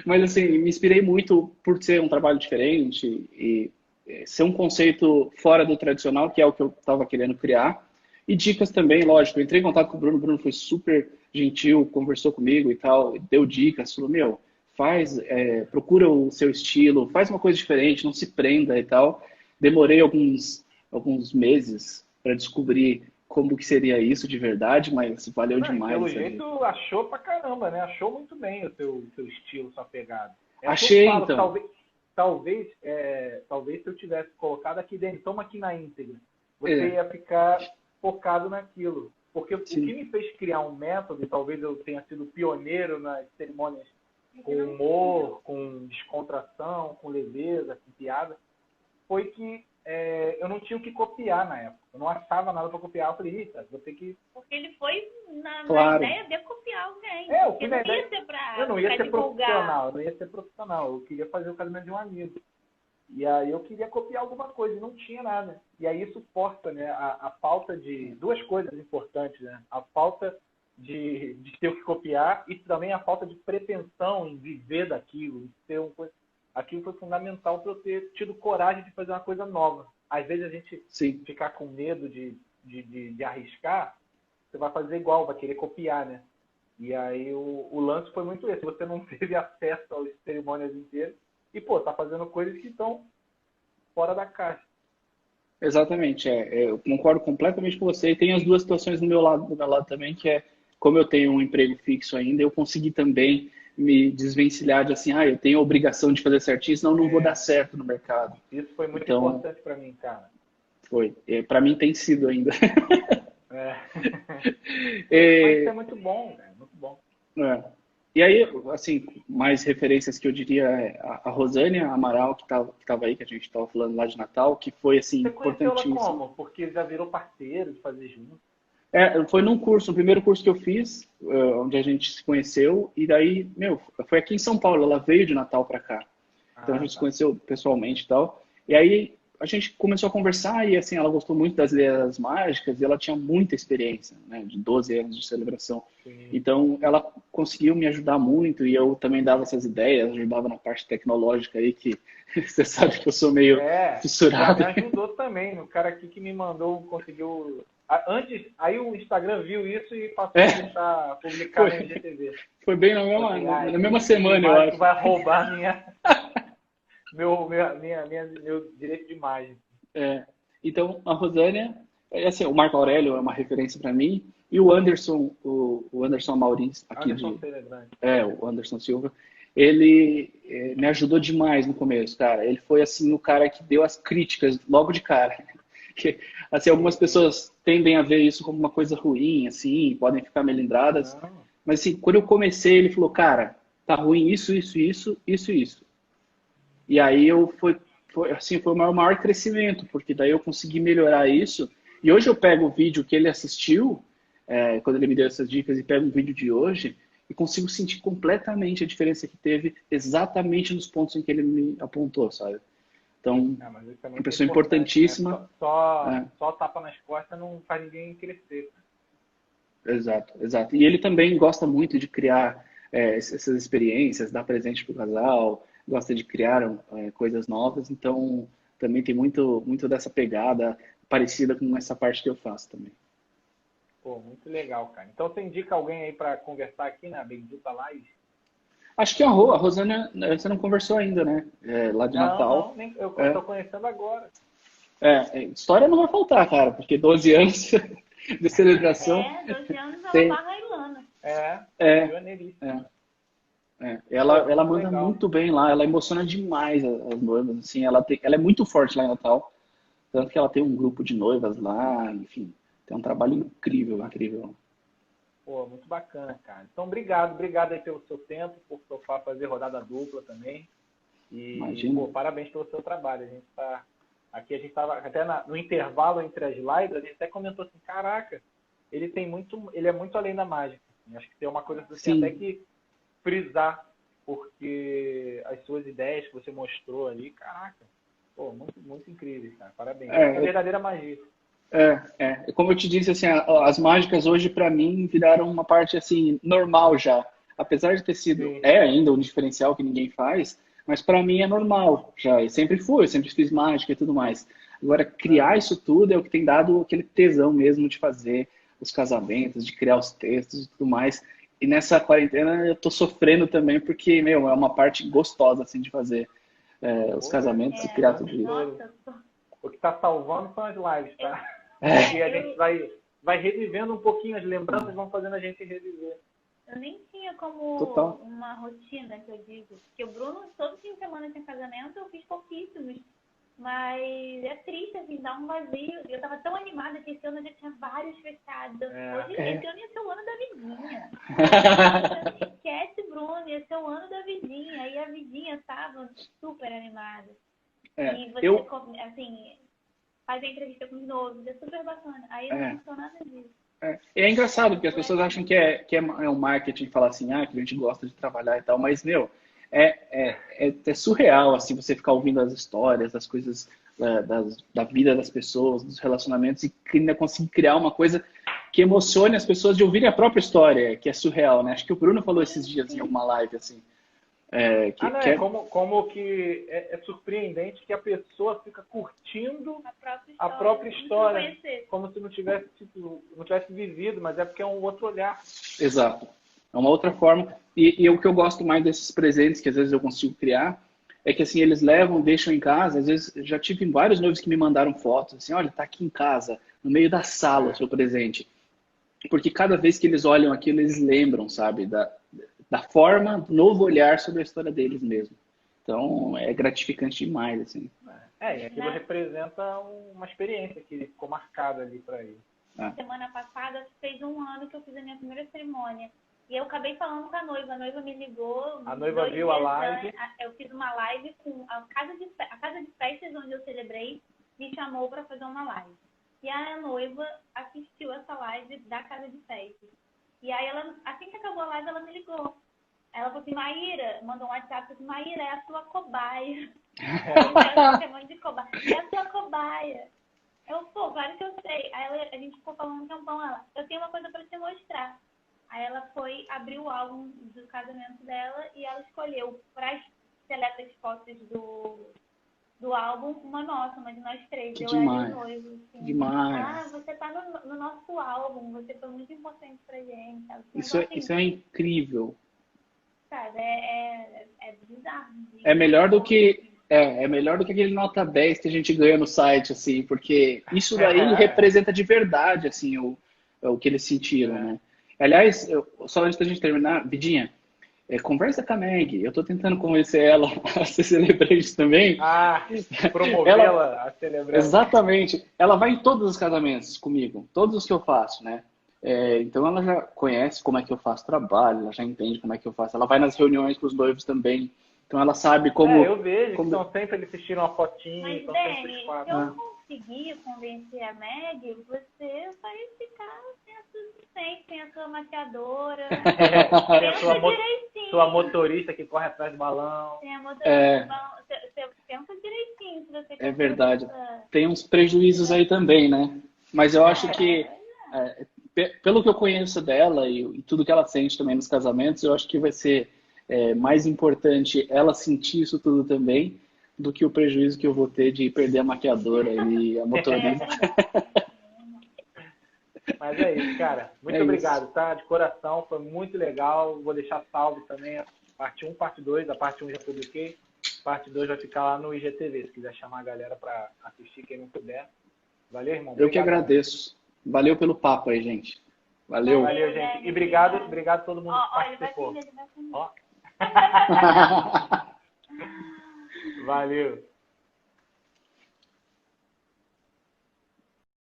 Mas, assim, me inspirei muito por ser um trabalho diferente e ser um conceito fora do tradicional, que é o que eu estava querendo criar. E dicas também, lógico. Eu entrei em contato com o Bruno foi super gentil, conversou comigo e tal, deu dicas, falou, procura o seu estilo, faz uma coisa diferente, não se prenda e tal. Demorei alguns meses para descobrir como que seria isso de verdade, mas valeu demais. Pelo jeito, achou pra caramba, né? Achou muito bem o seu estilo, sua pegada. Achei, então. Talvez se eu tivesse colocado aqui dentro, toma aqui na íntegra, você ia ficar focado naquilo. Porque o que me fez criar um método, e talvez eu tenha sido pioneiro nas cerimônias com humor, com descontração, com leveza, com piada, foi que eu não tinha o que copiar na época. Eu não achava nada para copiar. Eu falei, vou ter que... Porque ele foi na ideia de copiar alguém. Eu não ia ser profissional. Eu queria fazer o casamento de um amigo. E aí eu queria copiar alguma coisa e não tinha nada. E aí isso força, né, a falta de... Duas coisas importantes, né? A falta de ter o que copiar e também a falta de pretensão em viver daquilo, em ser uma coisa... Aquilo foi fundamental para eu ter tido coragem de fazer uma coisa nova. Às vezes a gente ficar com medo de arriscar, você vai fazer igual, vai querer copiar, né? E aí o lance foi muito esse. Você não teve acesso às cerimônias inteiras e, tá fazendo coisas que estão fora da caixa. Exatamente. Eu concordo completamente com você. E tem as duas situações do meu lado também, que é, como eu tenho um emprego fixo ainda, eu consegui também me desvencilhar de assim, eu tenho a obrigação de fazer certinho, senão não vou dar certo no mercado. Isso foi muito importante para mim, cara. Foi. Para mim tem sido ainda. Mas isso é muito bom, né? Muito bom. E aí, assim, mais referências que eu diria é a Rosânia Amaral, que tava aí, que a gente estava falando lá de Natal, que foi, assim, importantíssimo. Você conheceu ela como? Porque já virou parceiro de fazer junto. Foi num curso, no primeiro curso que eu fiz, onde a gente se conheceu, e daí, foi aqui em São Paulo, ela veio de Natal para cá. Então a gente se conheceu pessoalmente e tal. E aí a gente começou a conversar e, assim, ela gostou muito das ideias mágicas e ela tinha muita experiência, né, de 12 anos de celebração. Sim. Então ela conseguiu me ajudar muito e eu também dava essas ideias, ajudava na parte tecnológica aí, que você sabe que eu sou meio fissurado. Me ajudou também, o cara aqui que me mandou, conseguiu... Aí o Instagram viu isso e passou a tentar publicar no IGTV. Foi bem na mesma semana, eu acho. Vai roubar meu direito de imagem. Então, a Rosânia, assim, o Marco Aurélio é uma referência para mim, e o Anderson, o Anderson Maurins, aqui o Anderson Silva, ele me ajudou demais no começo, cara. Ele foi, assim, o cara que deu as críticas logo de cara. Que, assim, algumas pessoas tendem a ver isso como uma coisa ruim, assim, podem ficar melindradas. Mas, assim, quando eu comecei, ele falou, cara, tá ruim isso. E aí foi o meu maior crescimento, porque daí eu consegui melhorar isso. E hoje eu pego o vídeo que ele assistiu, quando ele me deu essas dicas, e pego um vídeo de hoje, e consigo sentir completamente a diferença que teve exatamente nos pontos em que ele me apontou, sabe? Então, uma pessoa importantíssima. Né? Só tapa nas costas não faz ninguém crescer. Exato. E ele também gosta muito de criar essas experiências, dar presente para o casal, gosta de criar coisas novas, então também tem muito dessa pegada parecida com essa parte que eu faço também. Pô, muito legal, cara. Então você indica alguém aí para conversar aqui na Bendita Live? Acho que a Rosânia, você não conversou ainda, né? Lá de Natal. Não, nem, eu tô conhecendo agora. História não vai faltar, cara, porque 12 anos de celebração. 12 anos ela barra a Ilana. Pioneiríssima. Ela manda muito bem lá, ela emociona demais as noivas, assim, ela é muito forte lá em Natal, tanto que ela tem um grupo de noivas lá, enfim, tem um trabalho incrível, incrível. Pô, muito bacana, cara. Então, obrigado aí pelo seu tempo, por topar fazer rodada dupla também. E, imagina. Pô, parabéns pelo seu trabalho. A gente estava até no intervalo entre as lives, a gente até comentou assim, caraca, ele é muito além da mágica. Acho que tem uma coisa que você tem até que frisar, porque as suas ideias que você mostrou ali, caraca, pô, muito, muito incríveis, cara. Parabéns. É verdadeira magia. Como eu te disse, assim, as mágicas hoje para mim viraram uma parte assim normal já, apesar de ter sido ainda um diferencial que ninguém faz, mas para mim é normal já, eu sempre fiz mágica e tudo mais. Agora criar isso tudo é o que tem dado aquele tesão mesmo de fazer os casamentos, de criar os textos e tudo mais. E nessa quarentena eu tô sofrendo também porque, é uma parte gostosa assim de fazer os casamentos e criar tudo isso. O que está salvando são as lives, tá? E a gente vai revivendo um pouquinho as lembranças, vão fazendo a gente reviver. Eu nem tinha como uma rotina, que eu digo. Porque o Bruno, todo fim de semana tinha casamento, eu fiz pouquíssimos. Mas é triste, assim, dá um vazio. Eu tava tão animada que esse ano já tinha vários fechados. Hoje, esse ano ia ser o ano da vidinha. Esquece, Bruno, ia ser o ano da vidinha. Aí a vidinha tava super animada. E você, assim, faz a entrevista com os novos, é super bacana. Aí não aconteceu nada disso. É engraçado, porque as pessoas acham que é um marketing falar assim, que a gente gosta de trabalhar e tal, mas, é surreal, assim, você ficar ouvindo as histórias, as coisas da vida das pessoas, dos relacionamentos, e ainda conseguir criar uma coisa que emocione as pessoas de ouvirem a própria história, que é surreal, né? Acho que o Bruno falou esses dias em alguma live, assim. Como que é surpreendente que a pessoa fica curtindo a própria história como se não tivesse vivido, mas é porque é um outro olhar. Exato. É uma outra forma. E o que eu gosto mais desses presentes que às vezes eu consigo criar é que assim, eles levam, deixam em casa. Às vezes já tive vários noivos que me mandaram fotos, assim, olha, tá aqui em casa, no meio da sala o seu presente. Porque cada vez que eles olham aquilo, eles lembram, sabe, da forma, do novo olhar sobre a história deles mesmo. Então, é gratificante demais, assim. E aquilo representa uma experiência que ficou marcada ali para ele. Semana passada, fez um ano que eu fiz a minha primeira cerimônia. E eu acabei falando com a noiva me ligou. A noiva viu a live. Eu fiz uma live com a casa de festas onde eu celebrei, me chamou para fazer uma live. E a noiva assistiu essa live da casa de festas. E aí, assim que acabou a live, ela me ligou. Ela falou assim, Maíra, mandou um WhatsApp, falou assim, Maíra, é a tua cobaia. De cobaia. É a tua cobaia. Eu, claro que eu sei. Aí a gente ficou falando um tempão, eu tenho uma coisa para te mostrar. Aí ela foi abrir o álbum do casamento dela e ela escolheu para as seletas fotos do álbum, uma nossa, mas nós três, eu era o noivo. Assim. Demais. Você tá no nosso álbum, você foi muito importante pra gente. Sabe? Isso é incrível. Sabe, é bizarro. É melhor do que aquele nota 10 que a gente ganha no site, assim, porque isso daí representa de verdade, assim, o que eles sentiram, né? Aliás, só antes da gente terminar, Vidinha, conversa com a Meg. Eu tô tentando convencer ela a ser celebrante também. Promovê-la a celebrar. Exatamente. Ela vai em todos os casamentos comigo, todos os que eu faço, né? Então ela já conhece como é que eu faço trabalho, ela já entende como é que eu faço. Ela vai nas reuniões com os noivos também. Então ela sabe como... eu vejo que estão sempre, eles assistiram uma fotinha. Mas, Dani, se eu conseguir convencer a Meg, você vai ficar sem a sua maquiadora. Tem a sua motorista que corre atrás do balão. Tem a motorista do balão. Você pensa direitinho se você quer. É verdade. Tem uns prejuízos aí também, né? Mas eu acho que, pelo que eu conheço dela e tudo que ela sente também nos casamentos, eu acho que vai ser mais importante ela sentir isso tudo também do que o prejuízo que eu vou ter de perder a maquiadora e a motorista. Mas é isso, cara. Muito obrigado, tá? De coração, foi muito legal. Vou deixar salvo também a parte 1, parte 2. A parte 1 já publiquei. Parte 2 vai ficar lá no IGTV, se quiser chamar a galera para assistir, quem não puder. Valeu, irmão? Eu que agradeço. Valeu pelo papo aí, gente. Valeu. Valeu, gente. E obrigado a todo mundo que participou. Ó. Valeu.